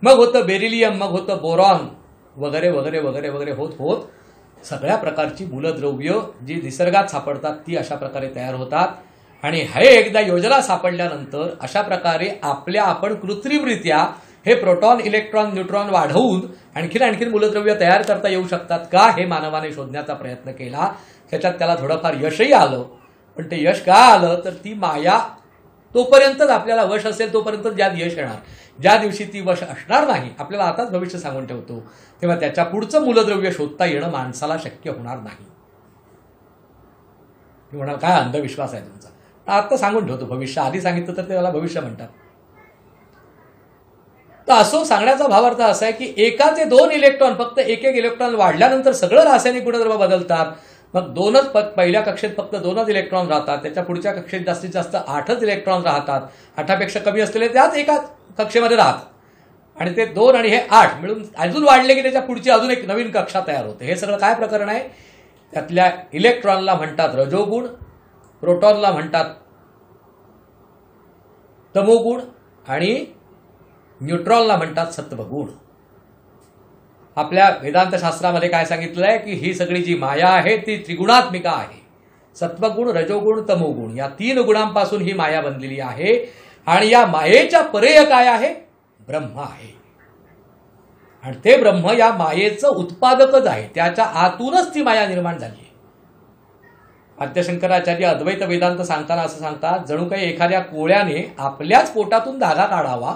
मग होतं बेरिलियम, मग होतं बोरॉन वगैरे वगैरे वगैरे वगैरे होत होत सगळ्या प्रकारची मूलद्रव्य जी निसर्गात सापडतात ती अशा प्रकारे तयार होतात. आणि हे एकदा योजना सापडल्यानंतर अशा प्रकारे आपण कृत्रिमरित्या हे प्रोटॉन इलेक्ट्रॉन न्यूट्रॉन वाढवून आणखीन मूलद्रव्य तयार करता येऊ शकतात का, हे मानवाने शोधण्याचा प्रयत्न केला. त्याच्यात त्याला थोडंफार यशही आलं. पण ते यश का आलं तर ती माया तोपर्यंतच आपल्याला वश असेल तोपर्यंत ज्यात यश येणार. ज्या दिवशी ती वश असणार नाही, आपल्याला आताच भविष्य सांगून ठेवतो, तेव्हा त्याच्या पुढचं मूलद्रव्य शोधता येणं माणसाला शक्य होणार नाही. मी म्हणाल काय अंधविश्वास आहे तुमचा? आता सांगून ठेवतो भविष्य. आधी सांगितलं तर त्याला भविष्य म्हणतात. तर असो सांगण्याचा भावार्थ असा आहे की एकाचे 2 इलेक्ट्रॉन फक्त एक इलेक्ट्रॉन वाढल्यानंतर सगळं रासायनिक गुणधर्म बदलतात. मग दोनच पहिल्या कक्षेत फक्त 2च इलेक्ट्रॉन राहतात, त्याच्या पुढच्या कक्षेत जास्तीत जास्त 8च इलेक्ट्रॉन राहतात, 8पेक्षा कमी असलेले त्याच एका कक्षेमध्ये राहतात, आणि ते 2 आणि हे 8 मिळून अजून वाढले की त्याच्या पुढची अजून एक नवीन कक्षा तयार होते. हे सगळं काय प्रकरण आहे? त्यातल्या इलेक्ट्रॉनला म्हणतात रजोगुण, प्रोटॉनला म्हणतात तमोगुण आणि न्यूट्रॉनला म्हणतात सत्वगुण. आपल्या वेदांत शास्त्रामध्ये काय सांगितलं आहे की ही सगळी जी माया आहे ती त्रिगुणात्मिका आहे. सत्वगुण, रजोगुण, तमोगुण या 3 गुणांपासून ही माया बनलेली आहे, आणि या मायेच्या परेय काय आहे? ब्रह्म आहे. आणि ते ब्रह्म या मायेचं उत्पादकच आहे, त्याच्या आतूनच ती माया निर्माण झाली आहे. आद्यशंकराचार्य अद्वैत वेदांत सांगताना असं सांगतात, जणू काही एखाद्या कोळ्याने आपल्याच पोटातून धागा काढावा,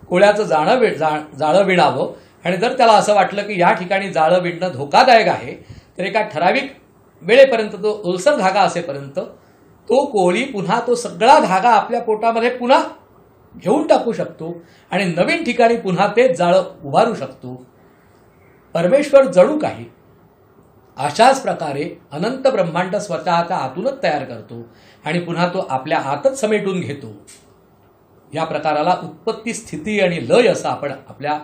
कोळ्याचं जाळं विणावं, आणि जर त्याला असं वाटलं की या ठिकाणी जाळं विणणं धोकादायक आहे, तर एका ठराविक वेळेपर्यंत, तो ओलसर धागा असेपर्यंत तो कोळी पुन्हा तो सगळा धागा आपल्या पोटामध्ये पुन्हा घेऊन टाकू शकतो आणि नवीन ठिकाणी पुन्हा ते जाळं उभारू शकतो. परमेश्वर जणू काही अशाच प्रकारे अनंत ब्रह्मांड स्वतःच्या आतूनच तयार करतो आणि पुन्हा तो आपल्या आतच समेटून घेतो. या प्रकाराला उत्पत्ती, स्थिती आणि लय असं आपण आपल्या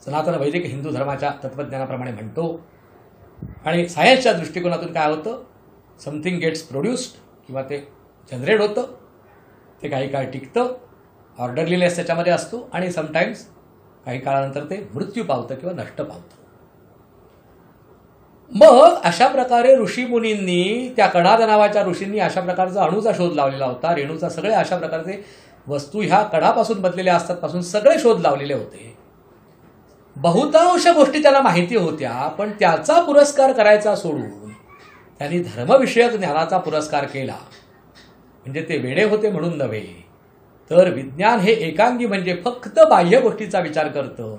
सनातन वैदिक हिंदू धर्माच्या तत्त्वज्ञानाप्रमाणे म्हणतो. आणि सायन्सच्या दृष्टिकोनातून काय होतं? समथिंग गेट्स प्रोड्यूस्ड, किंवा ते जनरेट होतं, ते काही काळ टिकतं, ऑर्डरलीनेस त्याच्यामध्ये असतो, आणि समटाईम्स काही काळानंतर ते मृत्यू पावतं किंवा नष्ट पावतं. मग अशा प्रकारे ऋषीमुनींनी, त्या कणाद नावाच्या ऋषींनी अशा प्रकारचा अणूचा शोध लावलेला होता, रेणूचा, सगळे अशा प्रकारचे वस्तू ह्या कणापासून बनलेल्या असतात पासून सगळे शोध लावलेले होते. बहुतांश गोष्टी त्याला माहिती होत्या, पण त्याचा पुरस्कार करायचा सोडून त्यांनी धर्मविषयक ज्ञानाचा पुरस्कार केला. म्हणजे ते वेडे होते म्हणून नव्हे, तर विज्ञान हे एकांगी म्हणजे फक्त बाह्य गोष्टीचा विचार करतं.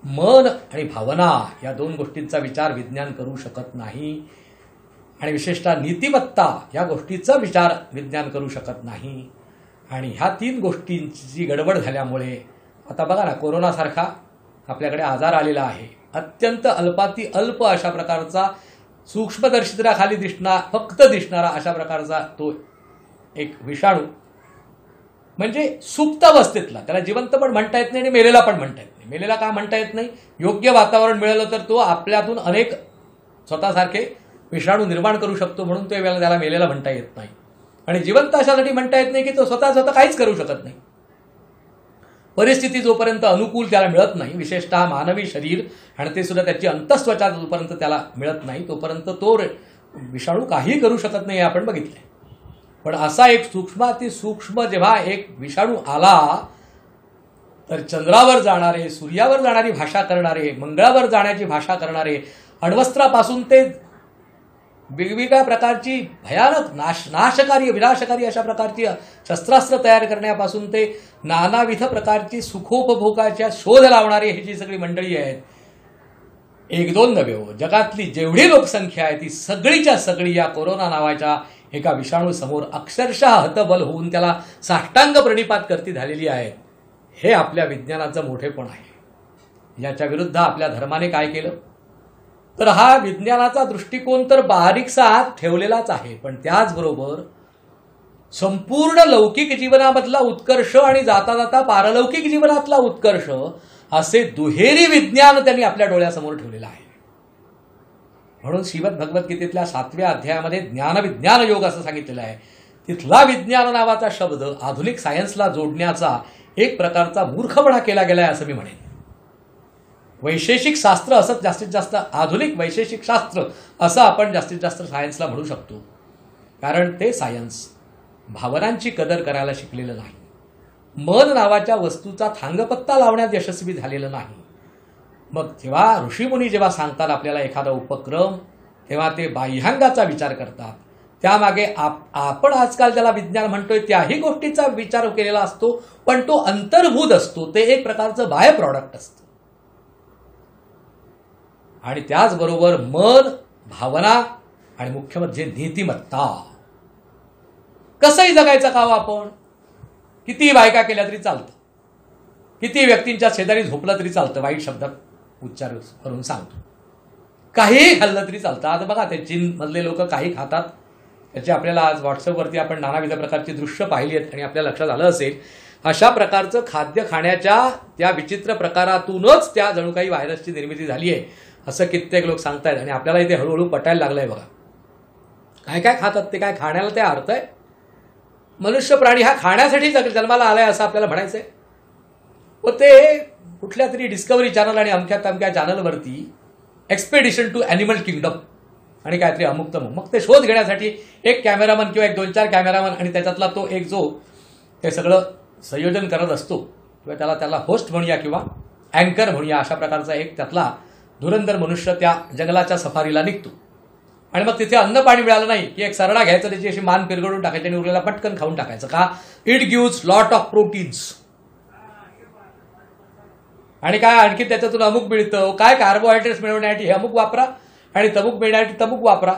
मन आणि भावना या 2 गोष्टींचा विचार विज्ञान करू शकत नाही, आणि विशेषतः नीतिमत्ता या गोष्टीचा विचार विज्ञान करू शकत नाही. आणि ह्या 3 गोष्टींची गडबड झाल्यामुळे आता बघा ना, कोरोनासारखा आपल्याकडे आजार आलेला आहे. अत्यंत अल्पाती अल्प अशा प्रकारचा, सूक्ष्मदर्शित्राखाली फक्त दिसणारा अशा प्रकारचा तो एक विषाणू, म्हणजे सुप्त अवस्थेतला, त्याला जिवंत पण म्हणता येत नाही आणि मेलेला पण म्हणता येत नाही. मेलेला का म्हणता येत नाही? योग्य वातावरण मिळालं तर तो आपल्यातून अनेक स्वतःसारखे विषाणू निर्माण करू शकतो, म्हणून तो त्याला मेलेला म्हणता येत नाही. आणि जिवंत अशासाठी म्हणता येत नाही की तो स्वतः काहीच करू शकत नाही. परिस्थिती जोपर्यंत अनुकूल त्याला मिळत नाही, विशेषतः मानवी शरीर, आणि ते सुद्धा त्याची अंतस्त्वचा जोपर्यंत त्याला मिळत नाही, तोपर्यंत तो विषाणू काही करू शकत नाही, हे आपण बघितलंय. पण असा एक सूक्ष्म जेव्हा एक विषाणू आला, तर चंद्रावर जाणारे, सूर्यावर जाणारी भाषा करणारे, मंगळावर जाण्याची भाषा करणारे, अण्वस्त्रापासून ते वेगवेगळ्या प्रकारची भयानक नाशकारी, विनाशकारी अशा प्रकारची शस्त्रास्त्र तयार करण्यापासून ते नानाविध प्रकारची सुखोपभोगाच्या शोध लावणारी ही जी सगळी मंडळी आहेत, 1-2 नव्हे हो, जगातली जेवढी लोकसंख्या आहे ती सगळीच्या सगळी या कोरोना नावाच्या एका विषाणू समोर अक्षरशः हतबल होऊन त्याला साष्टांग प्रणिपात करती झालेली आहेत. हे आपल्या विज्ञानाचं मोठेपण आहे. याच्या विरुद्ध आपल्या धर्माने काय केलं? तर हा विज्ञानाचा दृष्टिकोन तर बारीकसा आत ठेवलेलाच आहे, पण त्याचबरोबर संपूर्ण लौकिक जीवनामधला उत्कर्ष आणि जाता जाता पारलौकिक जीवनातला उत्कर्ष असे दुहेरी विज्ञान त्यांनी आपल्या डोळ्यासमोर ठेवलेलं आहे. म्हणून श्रीमद भगवद्गीतेतल्या 7व्या अध्यायामध्ये ज्ञानविज्ञान योग असं सांगितलेलं आहे. तिथला विज्ञान नावाचा शब्द आधुनिक सायन्सला जोडण्याचा एक प्रकारचा मूर्खपणा केला गेलाय असं मी म्हणेन. वैशेषिक शास्त्र असं जास्तीत जास्त, आधुनिक वैशेषिक शास्त्र असं आपण जास्तीत जास्त सायन्सला म्हणू शकतो, कारण ते सायन्स भावनांची कदर करायला शिकलेलं नाही, मन नावाच्या वस्तूचा थांगपत्ता लावण्यात यशस्वी झालेलं नाही. मग जेव्हा ऋषीमुनी जेव्हा सांगतात आपल्याला एखादा उपक्रम, तेव्हा ते बाह्यांगाचा विचार करतात. त्यामागे आपण आजकाल ज्याला विज्ञान म्हणतोय त्याही गोष्टीचा विचार केलेला असतो, पण तो अंतर्भूत असतो, ते एक प्रकारचं बाय प्रॉडक्ट असतं. आणि त्याचबरोबर मन, भावना आणि मुख्य म्हणजे नीतिमत्ता. कसंही जगायचं का आपण? किती बायका केल्या तरी चालतं, किती व्यक्तींच्या शेजारी झोपलं तरी चालतं, वाईट शब्दात उच्चार करून सांगतो. काहीही खाल्लं तरी चालतं. आता बघा ते चीनमधले लोक काही खातात, त्याची आपल्याला आज व्हॉट्सअपवरती आपण नानाविध प्रकारची दृश्य पाहिली आहेत आणि आपल्या लक्षात आलं असेल अशा प्रकारचं खाद्य खाण्याच्या त्या विचित्र प्रकारातूनच त्या जणू काही व्हायरसची निर्मिती झाली आहे असं कित्येक लोक सांगतायत. आणि आपल्याला इथे हळूहळू पटायला लागलंय. बघा काय काय खातात ते, काय खाण्याला ते अर्थ आहे? मनुष्य प्राणी हा खाण्यासाठी जन्माला आलाय असं आपल्याला म्हणायचंय. व ते कुठल्या तरी डिस्कव्हरी चॅनल आणि अमक्या तमक्या चॅनलवरती एक्सपेडिशन टू ॲनिमल किंगडम आणि काहीतरी अमुक तमुक, मग ते शोध घेण्यासाठी एक कॅमेरामन किंवा एक 2-4 कॅमेरामन आणि त्याच्यातला तो एक जो ते सगळं संयोजन करत असतो किंवा त्याला होस्ट म्हणूया किंवा अँकर म्हणूया, अशा प्रकारचा एक त्यातला धुरंधर मनुष्य त्या जंगलाच्या सफारीला निघतो. आणि मग तिथे अन्न पाणी मिळालं नाही की एक सरडा घ्यायचा, त्याची अशी मान पिरगडून टाकायची आणि उरलेला पटकन खाऊन टाकायचं. का? It gives lot of proteins. आणि काय आणखी त्याच्यातून अमुक मिळतं, काय कार्बोहायड्रेट्स मिळवण्यासाठी हे अमुक वापरा आणि तमुक मिळण्यासाठी तमुक वापरा.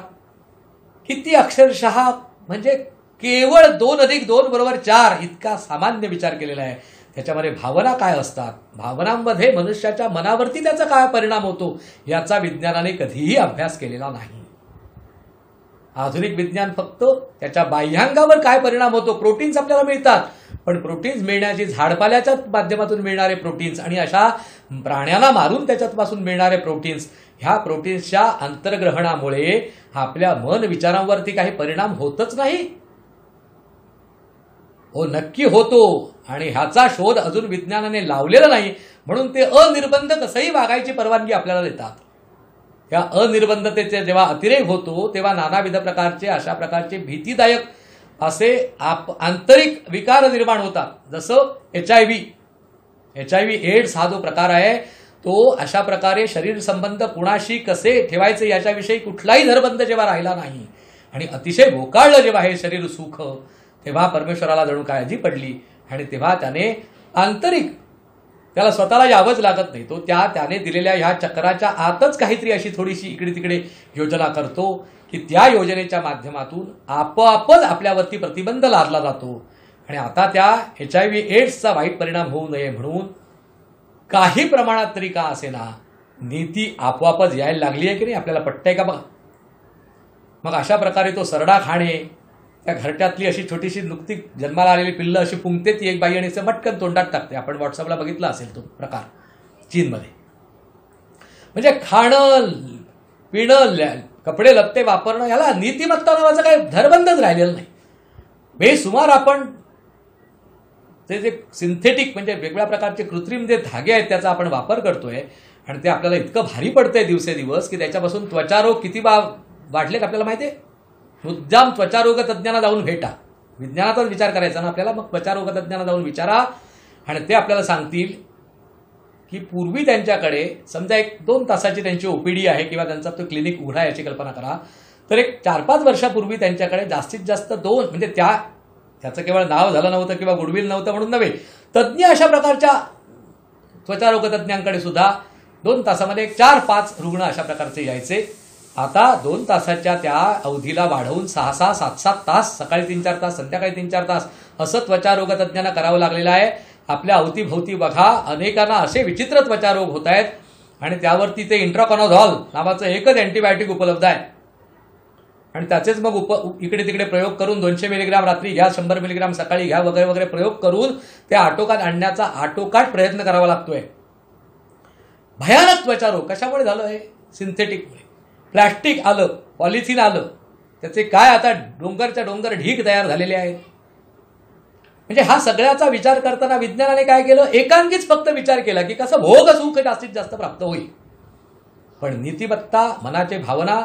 किती अक्षरशः म्हणजे केवळ 2+2=4 इतका सामान्य विचार केलेला आहे. त्याच्यामध्ये भावना काय असतात, भावनांमध्ये मनुष्याच्या मनावरती त्याचा काय परिणाम होतो याचा विज्ञानाने कधीही अभ्यास केलेला नाही. आधुनिक विज्ञान फक्त त्याच्या बाह्यांगावर काय परिणाम होतो, प्रोटीन्स आपल्याला मिळतात, पण प्रोटीन्स मिळण्याची झाडपाल्याच्या माध्यमातून मिळणारे प्रोटीन्स आणि अशा प्राण्यांना मारून त्याच्यापासून मिळणारे प्रोटीन्स, ह्या प्रोटीन्सच्या अंतर्ग्रहणामुळे आपल्या मन विचारांवरती काही परिणाम होतच नाही. हो, नक्की होतो. आणि ह्याचा शोध अजून विज्ञानाने लावलेला नाही, म्हणून ते अनिर्बंध कसंही वागायची परवानगी आपल्याला देतात. या अनिर्बंधतेचे जेव्हा अतिरेक होतो तेव्हा नानाविध प्रकारचे अशा प्रकारचे भीतीदायक असे आंतरिक विकार निर्माण होतात. जसं HIV एड्स हा जो प्रकार आहे तो अशा प्रकारे शरीर संबंध कुणाशी कसे ठेवायचे याच्याविषयी कुठलाही धरबंध जेव्हा राहिला नाही आणि अतिशय भोकाळलं जेव्हा हे शरीर सुख, तेव्हा परमेश्वराला जणू काळजी पडली आणि तेव्हा त्याने आंतरिक, त्याला स्वतःला यावंच लागत नाही, तो त्याने दिलेल्या ह्या चक्राच्या आतच काहीतरी अशी थोडीशी इकडे तिकडे योजना करतो की त्या योजनेच्या माध्यमातून आपोआपच आपल्यावरती प्रतिबंध लादला जातो. आणि आता त्या HIV एड्सचा वाईट परिणाम होऊ नये म्हणून काही प्रमाणात तरी का असेना नीती आपोआपच यायला लागली आहे की नाही, आपल्याला पटतंय का बघा. मग अशा प्रकारे तो सरडा खाणे, त्या घरट्यातली अशी छोटीशी नुकती जन्माला आलेली पिल्लं अशी पुंगते ती एक बाई आणि मटकन तोंडात टाकते. आपण व्हॉट्सअपला बघितला असेल तो प्रकार चीनमध्ये. म्हणजे खाणं पिणं कपडे लत्ते वापरणं याला नीतिमत्ता नावाचा काही धरबंधच राहिलेला नाही. बेसुमार आपण ते जे सिंथेटिक म्हणजे वेगवेगळ्या प्रकारचे कृत्रिम जे धागे आहेत त्याचा आपण वापर करतोय आणि ते आपल्याला इतकं भारी पडतंय दिवसेदिवस की त्याच्यापासून त्वचारोग किती वाढलेत आपल्याला माहिती आहे. मुद्दाम त्वचारोग तज्ज्ञांना जाऊन भेटा, विज्ञानाचाच विचार करायचा ना आपल्याला, मग त्वचारोग तज्ज्ञांना जाऊन विचारा आणि ते आपल्याला सांगतील की पूर्वी त्यांच्याकडे समजा 1-2 तासाची त्यांची OPD आहे किंवा त्यांचा तो क्लिनिक उघडा याची कल्पना करा, तर एक 4-5 वर्षापूर्वी त्यांच्याकडे जास्तीत जास्त 2 म्हणजे त्याचं केवळ नाव झालं नव्हतं किंवा गुडविल नव्हतं म्हणून नव्हे, तज्ज्ञ अशा प्रकारच्या त्वचारोग तज्ज्ञांकडे सुद्धा 2 तासामध्ये 4-5 रुग्ण अशा प्रकारचे यायचे. आता 2 तासाच्या त्या अवधीला वाढवून 6-6, 7-7 तास, सकाळी 3-4 तास, संध्याकाळी 3-4 तास असं त्वचारोग तज्ज्ञांना करावं लागलेलं आहे. आपल्या अवतीभोवती बघा अनेकांना असे विचित्र त्वचारोग होत आहेत आणि त्यावरती ते इंट्राकॉनोझॉल नावाचं एकच अँटीबायोटिक उपलब्ध आहे आणि त्याचेच मग इकडे तिकडे प्रयोग करून 200 मिलीग्राम रात्री घ्या, 100 मिलीग्राम सकाळी घ्या वगैरे वगैरे प्रयोग करून ते आटोक्यात आणण्याचा आटोकाट प्रयत्न करावा लागतोय. भयानक त्वचारोग कशामुळे झालं आहे? सिंथेटिकमुळे. प्लॅस्टिक आलं, पॉलिथिन आलं, त्याचे काय आता डोंगरच्या डोंगर ढीक तयार झालेले आहेत. म्हणजे हा सगळ्याचा विचार करताना विज्ञानाने काय केलं, एकांकीच फक्त विचार केला की कसं भोग सुख जास्तीत जास्त प्राप्त होईल. पण नीतिमत्ता, मनाचे भावना,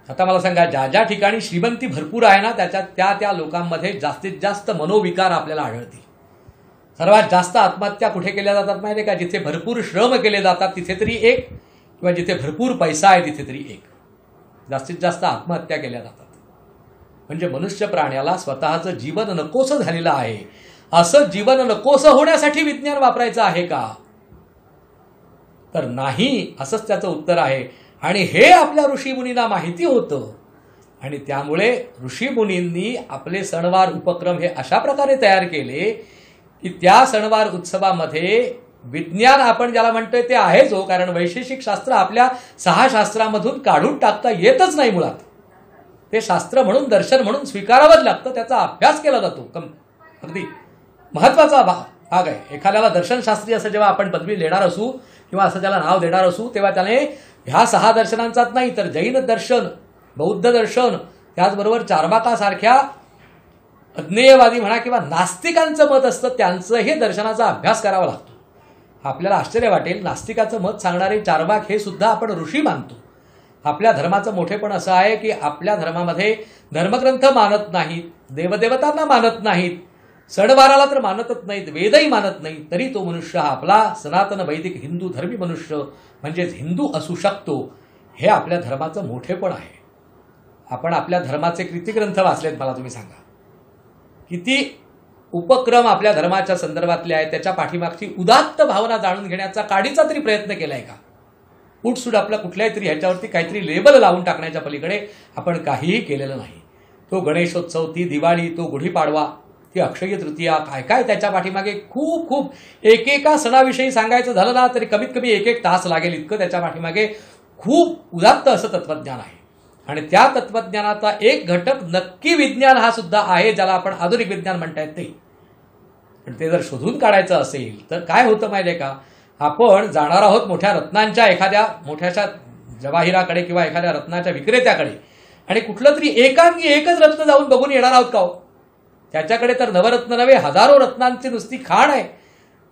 आता मला सांगा ज्या ज्या ठिकाणी श्रीमंती भरपूर आहे ना त्या लोकांमध्ये जास्तीत जास्त मनोविकार आपल्याला आढळतील. सर्वात जास्त आत्महत्या कुठे केल्या जातात माहिती आहे का? जिथे भरपूर श्रम केले जातात तिथे तरी एक, किंवा जिथे भरपूर पैसा आहे तिथे तरी एक. जास्तीत जास्त आत्महत्या केल्या जातात. म्हणजे मनुष्य प्राण्याला स्वतःचं जीवन नकोसं झालेलं आहे. असं जीवन नकोसं होण्यासाठी विज्ञान वापरायचं आहे का? तर नाही, असंच त्याचं उत्तर आहे. आणि हे आपल्या ऋषीमुनींना माहिती होतं आणि त्यामुळे ऋषीमुनींनी आपले सणवार उपक्रम हे अशा प्रकारे तयार केले की त्या सणवार उत्सवामध्ये विज्ञान आपण ज्याला म्हणतोय ते आहेच हो, कारण वैशेषिक शास्त्र आपल्या 6 शास्त्रामधून काढून टाकता येतच नाही मुळात. ते शास्त्र म्हणून दर्शन म्हणून स्वीकारावंच लागतं, त्याचा अभ्यास केला जातो. अगदी महत्वाचा भाग आहे. एखाद्याला दर्शनशास्त्री असं जेव्हा आपण पदवी देणार असू किंवा असं त्याला नाव देणार असू, तेव्हा त्याने ह्या 6 दर्शनांचाच नाही तर जैन दर्शन, बौद्ध दर्शन, त्याचबरोबर चार्वाकासारख्या अज्ञेयवादी म्हणा किंवा नास्तिकांचं मत असतं त्यांचंही दर्शनाचा अभ्यास करावा लागतो. आपल्याला आश्चर्य वाटेल, नास्तिकाचं मत सांगणारे चार्वाक हे सुद्धा आपण ऋषी मानतो. आपल्या धर्माचं मोठेपण असं आहे की आपल्या धर्मामध्ये धर्मग्रंथ मानत नाहीत, देवदेवतांना मानत नाहीत, सणवाराला तर मानतच नाहीत, वेदही मानत नाहीत, तरी तो मनुष्य हा आपला सनातन वैदिक हिंदू धर्मी मनुष्य म्हणजेच हिंदू असू शकतो. हे आपल्या धर्माचं मोठेपण आहे. आपण आपल्या धर्माचे किती ग्रंथ वाचलेत मला तुम्ही सांगा. किती उपक्रम आपल्या धर्माच्या संदर्भातले आहेत, त्याच्या पाठीमागची उदात्त भावना जाणून घेण्याचा काडीचा तरी प्रयत्न केलाय का? उठसूट आपला कुठल्याही तरी ह्याच्यावरती काहीतरी लेबल लावून टाकण्याच्या पलीकडे आपण काहीही केलेलं नाही. तो गणेशोत्सव, ती दिवाळी, तो गुढीपाडवा, ती अक्षय तृतीया, काय काय त्याच्या पाठीमागे खूप खूप एकेका सणाविषयी सांगायचं झालं ना तरी कमीत कमी 1-1 तास लागेल, इतकं त्याच्या पाठीमागे खूप उदात्त असं तत्वज्ञान आहे. आणि त्या तत्वज्ञानाचा एक घटक नक्की विज्ञान हा सुद्धा आहे, ज्याला आपण आधुनिक विज्ञान म्हणतायत ते. पण ते जर शोधून काढायचं असेल तर काय होतं माहिती आहे का? आपण जाणार आहोत मोठ्या रत्नांच्या एखाद्या मोठ्याशा जवाहिराकडे किंवा एखाद्या रत्नाच्या विक्रेत्याकडे आणि कुठलं तरी एकांगी एकच रत्न जाऊन बघून येणार आहोत का हो? त्याच्याकडे तर नवरत्न नव्हे, हजारो रत्नांची नुसती खाण आहे,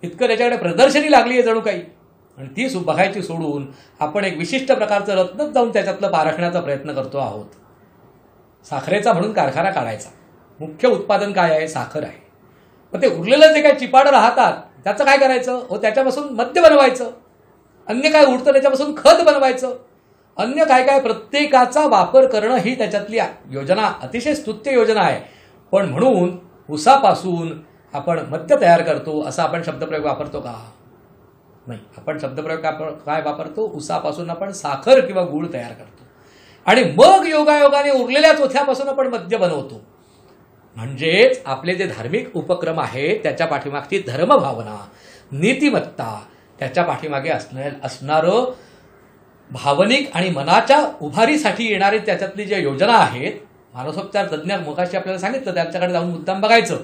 इतकं त्याच्याकडे प्रदर्शनी लागली आहे जणू काही. आणि ती बघायची सोडून आपण एक विशिष्ट प्रकारचं रत्नच जाऊन त्याच्यातलं पारखण्याचा प्रयत्न करतो आहोत. साखरेचा म्हणून कारखाना काढायचा, मुख्य उत्पादन काय आहे? साखर आहे. मग ते उरलेलं जे काय चिपाडं राहतात त्याचं काय करायचं? त्याच्यापासून मद्य बनवायचं, अन्य काय उरतं त्याच्यापासून खत बनवायचं, अन्य काय काय प्रत्येकाचा वापर करणं ही त्याच्यातली योजना, अतिशय स्तुत्य योजना आहे. पण म्हणून ऊसापासून आपण मद्य तयार करतो असा आपण शब्दप्रयोग वापरतो का? नाही. आपण शब्दप्रयोग काय वापरतो? ऊसापासून आपण साखर किंवा गूळ तयार करतो आणि मग योगायोगाने उरलेल्या चोथ्यापासून आपण मद्य बनवतो. म्हणजेच आपले जे धार्मिक उपक्रम आहेत त्याच्या पाठीमागची धर्मभावना, नीतिमत्ता, त्याच्या पाठीमागे असणारं भावनिक आणि मनाच्या उभारीसाठी येणारी त्याच्यातली ज्या योजना आहेत, मानसोपचार तज्ज्ञ मगाशी आपल्याला सांगितलं त्याच्याकडे जाऊन मुद्दाम बघायचं.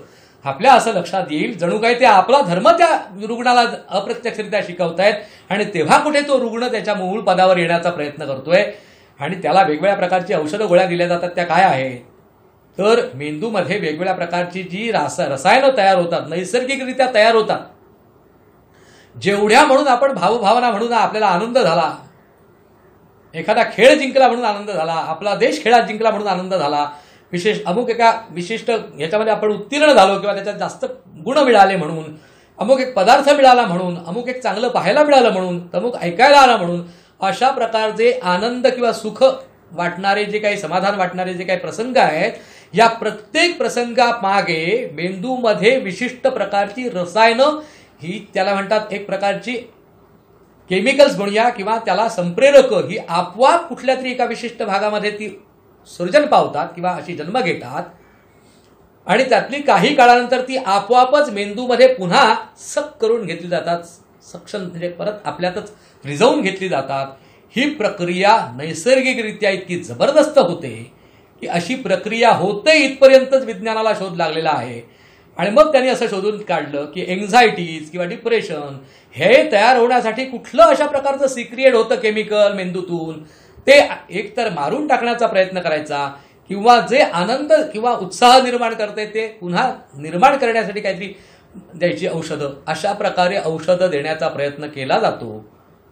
आपल्या असं लक्षात येईल जणू काही ते आपला धर्म त्या रुग्णाला अप्रत्यक्षरित्या शिकवतायत आणि तेव्हा कुठे तो रुग्ण त्याच्या मूळ पदावर येण्याचा प्रयत्न करतोय. आणि त्याला वेगवेगळ्या प्रकारची औषधं गोळ्या दिल्या जातात. त्या काय आहेत? तर मेंदूमध्ये वेगवेगळ्या प्रकारची जी रसायनं तयार होतात, नैसर्गिकरित्या तयार होतात, जेवढ्या म्हणून आपण भावभावना म्हणून आपल्याला आनंद झाला, एखादा खेळ जिंकला म्हणून आनंद झाला, आपला देश खेळात जिंकला म्हणून आनंद झाला, अमुक एका विशिष्ट ह्याच्यामध्ये आपण उत्तीर्ण झालो किंवा त्याच्यात जास्त गुण मिळाले म्हणून, अमुक एक पदार्थ मिळाला म्हणून, अमुक एक चांगलं पाहायला मिळालं म्हणून, अमुक ऐकायला आलं म्हणून, अशा प्रकारचे आनंद किंवा सुख वाटणारे जे काही, समाधान वाटणारे जे काही प्रसंग आहेत, या प्रत्येक प्रसंगामागे मेंदूमध्ये विशिष्ट प्रकारची रसायनं, ही त्याला म्हणतात एक प्रकारची केमिकल्स म्हणूया किंवा त्याला संप्रेरक, ही आपोआप कुठल्या तरी एका विशिष्ट भागामध्ये ती सृजन पावतात किंवा अशी जन्म घेतात आणि त्यातली काही काळानंतर ती आपोआपच मेंदूमध्ये पुन्हा सक करून घेतली जातात, सक्षम म्हणजे परत आपल्यातच रिझवून घेतली जातात. ही प्रक्रिया नैसर्गिकरित्या इतकी जबरदस्त होते की अशी प्रक्रिया होते इथपर्यंतच विज्ञानाला शोध लागलेला आहे. आणि मग त्यांनी असं शोधून काढलं की एन्झायटीज किंवा डिप्रेशन हे तयार होण्यासाठी कुठलं अशा प्रकारचं सिक्रिएट होतं केमिकल मेंदूतून, ते एकतर मारून टाकण्याचा प्रयत्न करायचा किंवा जे आनंद किंवा उत्साह निर्माण करते ते पुन्हा निर्माण करण्यासाठी काहीतरी द्यायची औषधं, अशा प्रकारे औषधं देण्याचा प्रयत्न केला जातो.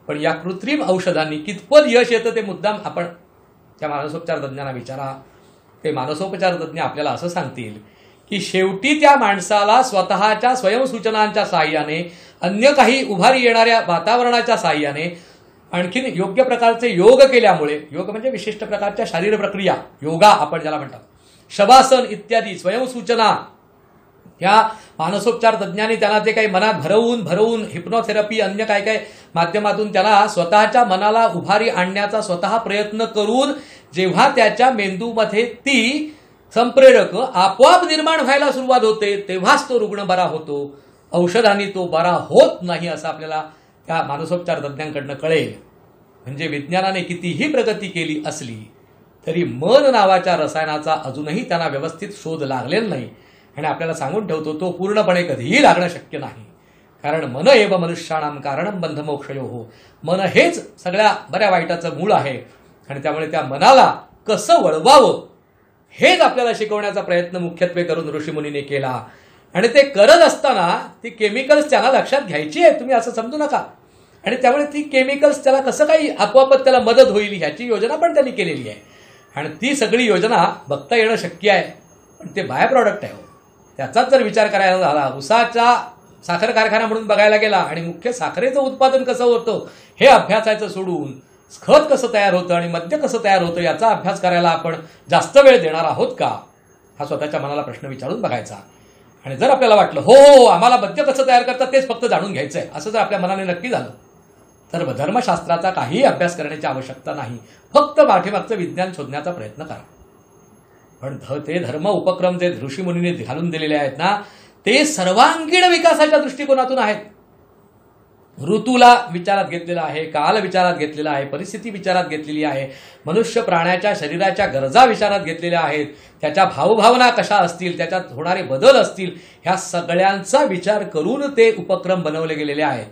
पण या कृत्रिम औषधांनी कितपत यश येतं ते मुद्दाम आपण त्या मानसोपचार तज्ज्ञांना विचारा. ते मानसोपचार तज्ज्ञ आपल्याला असं सांगतील की शेवटी त्या माणसाला स्वतःच्या स्वयंसूचनांच्या साहाय्याने, अन्य काही उभारी येणाऱ्या वातावरणाच्या साहाय्याने, आणखीन योग्य प्रकारचे योग केल्यामुळे, योग म्हणजे विशिष्ट प्रकारच्या शारीर प्रक्रिया, योगा आपण ज्याला म्हणतात, शवासन इत्यादी स्वयंसूचना, या मानसोपचार तज्ज्ञांनी त्यांना ते काही मनात भरवून हिप्नोथेरपी अन्य काय काय माध्यमातून त्याला स्वतःच्या मनाला उभारी आणण्याचा स्वतः प्रयत्न करून जेव्हा त्याच्या मेंदूमध्ये ती संप्रेरक आपोआप निर्माण व्हायला सुरुवात होते तेव्हाच तो रुग्ण बरा होतो. औषधांनी तो बरा होत नाही असं आपल्याला त्या मानसोपचार तज्ज्ञांकडनं कळेल. म्हणजे विज्ञानाने कितीही प्रगती केली असली तरी मन नावाच्या रसायनाचा अजूनही त्यांना व्यवस्थित शोध लागलेला नाही. आणि आपल्याला सांगून ठेवतो तो पूर्णपणे कधीही लागणं शक्य नाही. कारण मन एव मनुष्याणाम कारणम बंधमोक्षयोः. मन हेच सगळ्या बऱ्या वाईटाचं मूळ आहे. आणि त्यामुळे त्या मनाला कसं वळवावं हेच आपल्याला शिकवण्याचा प्रयत्न मुख्यत्वे करून ऋषीमुनीने केला. आणि ते करत असताना ती केमिकल्स त्यांना लक्षात घ्यायची आहे, तुम्ही असं समजू नका. आणि त्यामुळे ती केमिकल्स त्याला कसं काही आपोआपच त्याला मदत होईल ह्याची योजना पण त्यांनी केलेली आहे. आणि ती सगळी योजना बघता येणं शक्य आहे, पण ते बाय प्रॉडक्ट आहे. त्याचाच जर विचार करायला झाला, उसाचा साखर कारखाना म्हणून बघायला गेला आणि मुख्य साखरेचं उत्पादन कसं होतं हे अभ्यासायचं सोडून खत कसं तयार होतं आणि मद्य कसं तयार होतं याचा अभ्यास करायला आपण जास्त वेळ देणार आहोत का, हा स्वतःच्या मनाला प्रश्न विचारून बघायचा. आणि जर आपल्याला वाटलं हो आम्हाला मद्य कसं तयार करतात तेच फक्त जाणून घ्यायचं आहे असं जर आपल्या मनाने नक्की झालं तर धर्मशास्त्राचा काहीही अभ्यास करण्याची आवश्यकता नाही. फक्त पाठीमागचं विज्ञान शोधण्याचा प्रयत्न करा. पण ते धर्म उपक्रम जे ऋषीमुनींनी घालून दिलेले आहेत ना ते सर्वांगीण विकासाच्या दृष्टिकोनातून आहेत. ऋतूला विचारात घेतलेला आहे, काल विचारात घेतलेला आहे, परिस्थिती विचारात घेतलेली आहे, मनुष्य प्राण्याच्या शरीराच्या गरजा विचारात घेतलेल्या आहेत, त्याच्या भावभावना कशा असतील, त्याच्यात होणारे बदल असतील, ह्या सगळ्यांचा विचार करून ते उपक्रम बनवले गेलेले आहेत.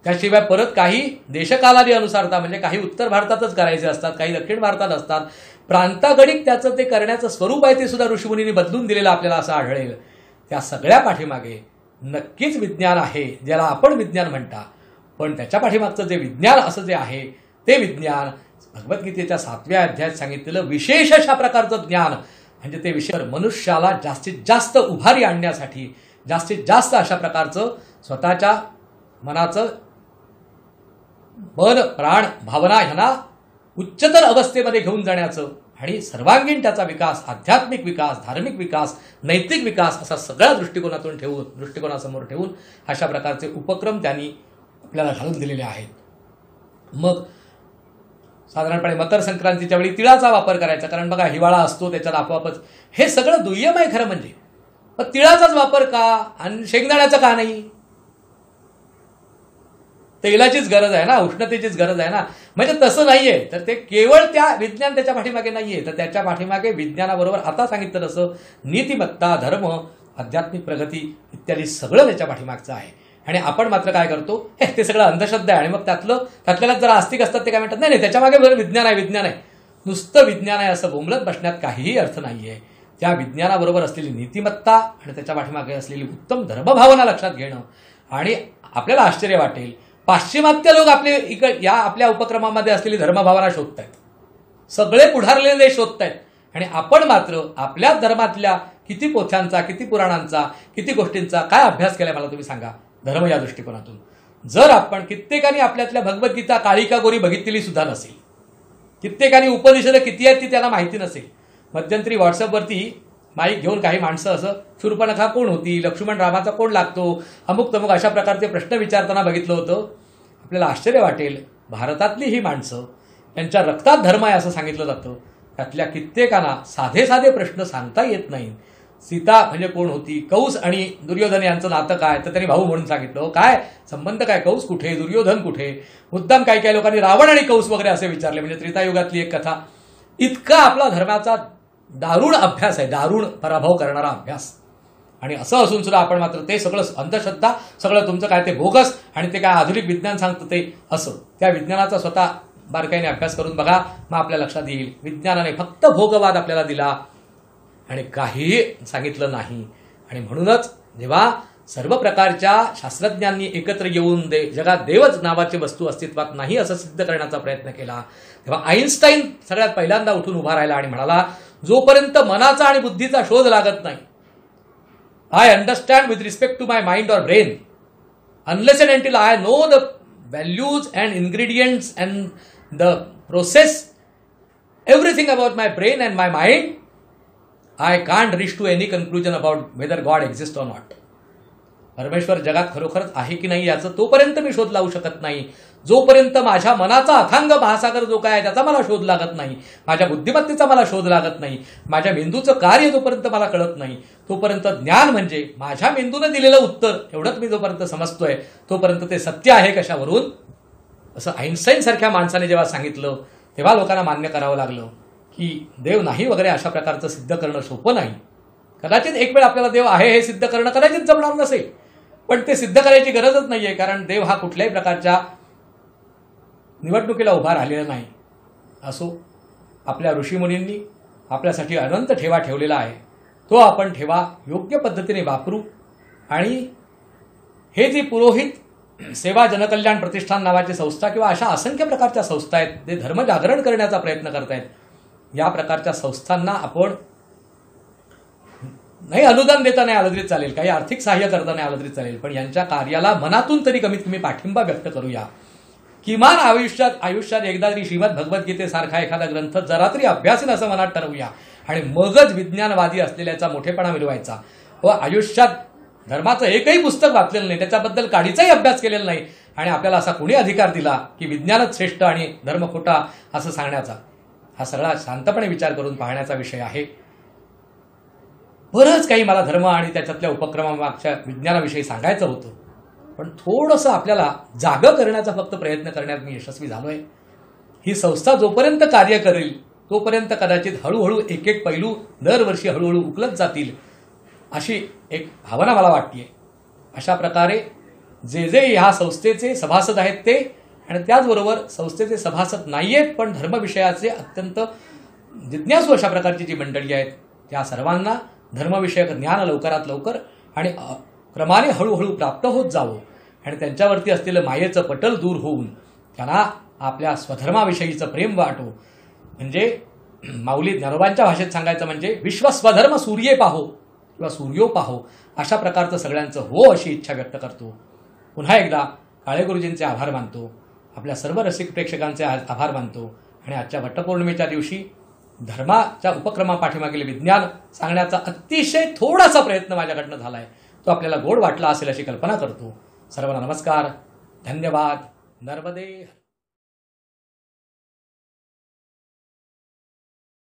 त्याशिवाय परत काही देशकालादी अनुसारता म्हणजे काही उत्तर भारतातच करायचे असतात, काही दक्षिण भारतात असतात. प्रांतागणिक त्याचं ते करण्याचं स्वरूप आहे ते सुद्धा ऋषीमुनींनी बदलून दिलेलं आपल्याला असं आढळेल. त्या सगळ्या पाठीमागे नक्कीच विज्ञान आहे ज्याला आपण विज्ञान म्हणता. पण त्याच्या पाठीमागचं जे विज्ञान असं जे आहे ते विज्ञान भगवद्गीतेच्या 7व्या अध्यायात सांगितलेलं विशेष अशा प्रकारचं ज्ञान म्हणजे ते विषय मनुष्याला जास्तीत जास्त उभारी आणण्यासाठी जास्तीत जास्त अशा प्रकारचं स्वतःच्या मनाचं मन प्राण भावना ह्यांना उच्चतर अवस्थेमध्ये घेऊन जाण्याचं आणि सर्वांगीण त्याचा विकास, आध्यात्मिक विकास, धार्मिक विकास, नैतिक विकास असा सगळ्या दृष्टिकोनासमोर ठेवून अशा प्रकारचे उपक्रम त्यांनी आपल्याला घालून दिलेले आहेत. मग साधारणपणे मकर संक्रांतीच्या वेळी तिळाचा वापर करायचा, कारण बघा हिवाळा असतो त्याच्यात आपोआपच हे सगळं दुय्यम आहे खरं म्हणजे. पण तिळाचाच वापर का आणि शेंगदाण्याचा का नाही? तेलाचीच गरज आहे ना, उष्णतेचीच गरज आहे ना. म्हणजे तसं नाहीये तर ते केवळ त्या विज्ञान त्याच्या पाठीमागे नाहीये तर त्याच्या पाठीमागे विज्ञानाबरोबर आता सांगितलं तसं नीतिमत्ता, धर्म, आध्यात्मिक प्रगती इत्यादी सगळं त्याच्या पाठीमागचं आहे. आणि आपण मात्र काय करतो ते सगळं अंधश्रद्धा आहे आणि मग त्यातल्याला जरा आस्तिक असतात ते काय म्हणतात नाही त्याच्या मागे विज्ञान आहे, नुसतं विज्ञान आहे असं बोंबलत बसण्यात काहीही अर्थ नाहीये. त्या विज्ञानाबरोबर असलेली नीतिमत्ता आणि त्याच्या पाठीमागे असलेली उत्तम धर्मभावना लक्षात घेणं. आणि आपल्याला आश्चर्य वाटेल पाश्चिमात्य लोक आपल्या उपक्रमामध्ये असलेली धर्मभावना शोधतायत, सगळे पुढारलेले देश शोधतायत आणि आपण मात्र आपल्या धर्मातल्या किती पोथ्यांचा, किती पुराणांचा, किती गोष्टींचा काय अभ्यास केलाय मला तुम्ही सांगा धर्म या दृष्टिकोनातून. जर आपण कित्येकानी आपल्यातल्या भगवद्गीता काळी का गोरी बघितलेली सुद्धा नसेल, कित्येकानी उपनिषद किती आहेत ती त्यांना माहिती नसेल. मध्यंतरी व्हॉट्सअपवरती माईक घेऊन काही माणसं असं शूर्पणखा कोण होती, लक्ष्मण रामाचा कोण लागतो, अमुक तमुक अशा प्रकारचे प्रश्न विचारताना बघितलं होतं. आपल्याला आश्चर्य वाटेल भारतातली ही माणसं त्यांच्या रक्तात धर्म आहे असं सांगितलं जातं. त्यातल्या कित्येकांना साधे साधे प्रश्न सांगता येत नाहीत. सीता म्हणजे कोण होती, कौस आणि दुर्योधन यांचं नातं काय तर त्यांनी भाऊ म्हणून सांगितलं. काय संबंध काय, कौस कुठे, दुर्योधन कुठे, मुद्दाम काही काही लोकांनी रावण आणि कौस वगैरे असे विचारले. म्हणजे त्रेतायुगातली एक कथा. इतका आपला धर्माचा दारुण अभ्यास आहे, दारुण पराभव करणारा अभ्यास. आणि असं असून सुद्धा आपण मात्र ते सगळं अंधश्रद्धा, सगळं तुमचं काय ते बोगस आणि ते काय आधुनिक विज्ञान सांगतं ते असं. त्या विज्ञानाचा स्वतः बारकाईने अभ्यास करून बघा, मग आपल्या लक्षात येईल विज्ञानाने फक्त भोगवाद आपल्याला दिला आणि काहीही सांगितलं नाही. आणि म्हणूनच जेव्हा सर्व प्रकारच्या शास्त्रज्ञांनी एकत्र येऊन जगात देवच नावाची वस्तू अस्तित्वात नाही असं सिद्ध करण्याचा प्रयत्न केला, तेव्हा आईन्स्टाईन सगळ्यात पहिल्यांदा उठून उभा राहिला आणि म्हणाला जोपर्यंत मनाचा आणि बुद्धीचा शोध लागत नाही, I understand with respect to my mind or brain, unless and until I know the values and ingredients and the process everything about my brain and my mind, I can't reach to any conclusion about whether God exists or not. परमेश्वर जगात खरोखरच आहे की नाही याचं तोपर्यंत मी शोध लावू शकत नाही, जोपर्यंत माझ्या मनाचा अथांग महासागर जो काय आहे त्याचा मला शोध लागत नाही, माझ्या बुद्धिमत्तेचा मला शोध लागत नाही, माझ्या मेंदूचं कार्य जोपर्यंत मला कळत नाही, तोपर्यंत ज्ञान म्हणजे माझ्या मेंदूने दिलेलं उत्तर एवढंच मी जोपर्यंत समजतोय तोपर्यंत ते सत्य आहे कशावरून. असं आईन्स्टाईन सारख्या माणसाने जेव्हा सांगितलं तेव्हा लोकांना मान्य करावं लागलं की देव नाही वगैरे अशा प्रकारचं सिद्ध करणं सोपं नाही. कदाचित एक वेळ आपल्याला देव आहे हे सिद्ध करणं कदाचित जमणार नसेल, पण ते सिद्ध करायची गरजच नाहीये, कारण देव हा कुठल्याही प्रकारच्या निवडणुकीला उभा राहिलेला नाही. असो, आपल्या ऋषीमुनींनी आपल्यासाठी अनंत ठेवा ठेवलेला आहे, तो आपण ठेवा योग्य पद्धतीने वापरू. आणि हे जे पुरोहित सेवा जनकल्याण प्रतिष्ठान नावाची संस्था किंवा अशा असंख्य प्रकारच्या संस्था आहेत जे धर्मजागरण करण्याचा प्रयत्न करतायत, या प्रकारच्या संस्थांना आपण नाही अनुदान देता नाही आलं तरी चालेल, काही आर्थिक सहाय्य करता नाही आलं तरी चालेल, पण यांच्या कार्याला मनातून तरी कमीत कमी पाठिंबा व्यक्त करूया. किमान आयुष्यात एकदा तरी श्रीमद भगवद्गीतेसारखा एखादा ग्रंथ जरा तरी अभ्यासीन असं मनात ठरवूया आणि मगच विज्ञानवादी असलेल्याचा मोठेपणा मिळवायचा. व आयुष्यात धर्माचं एकही पुस्तक वाचलेलं नाही, त्याच्याबद्दल काडीचाही अभ्यास केलेला नाही आणि आपल्याला असा कोणी अधिकार दिला की विज्ञानच श्रेष्ठ आणि धर्म खोटा असं सांगण्याचा. हा सगळा शांतपणे विचार करून पाहण्याचा विषय आहे. बरंच काही मला धर्म आणि त्याच्यातल्या उपक्रमामागच्या विज्ञानाविषयी सांगायचं होतं, पण थोडंसं आपल्याला जागं करण्याचा फक्त प्रयत्न करण्यात मी यशस्वी झालोय. ही संस्था जोपर्यंत कार्य करेल तोपर्यंत कदाचित हळूहळू एक एक पैलू दरवर्षी हळूहळू उकलत जातील अशी एक भावना मला वाटते. अशा प्रकारे जे जे ह्या संस्थेचे सभासद आहेत ते आणि त्याचबरोबर संस्थेचे सभासद नाहीयेत पण धर्मविषयाचे अत्यंत जिज्ञासू अशा प्रकारची जी मंडळी आहेत त्या सर्वांना धर्मविषयक ज्ञान लवकरात लवकर आणि क्रमाने हळूहळू प्राप्त होत जावं आणि त्यांच्यावरती असलेलं मायेचं पटल दूर होऊन त्यांना आपल्या स्वधर्माविषयीचं प्रेम वाटो. म्हणजे माऊली ज्ञानोबांच्या भाषेत सांगायचं म्हणजे विश्वस्वधर्म सूर्ये पाहो किंवा सूर्यो पाहो अशा प्रकारचं सगळ्यांचं हो अशी इच्छा व्यक्त करतो. पुन्हा एकदा काळे गुरुजींचे आभार मानतो, आपल्या सर्व रसिक प्रेक्षकांचे आभार मानतो आणि आजच्या वटपौर्णिमेच्या दिवशी धर्माच्या उपक्रमापाठीमागील विज्ञान सांगण्याचा अतिशय थोडासा प्रयत्न माझ्याकडनं झालाय, तो आपल्याला गोड वाटला असेल अशी कल्पना करतो. सर्वांना नमस्कार, धन्यवाद. नर्मदे.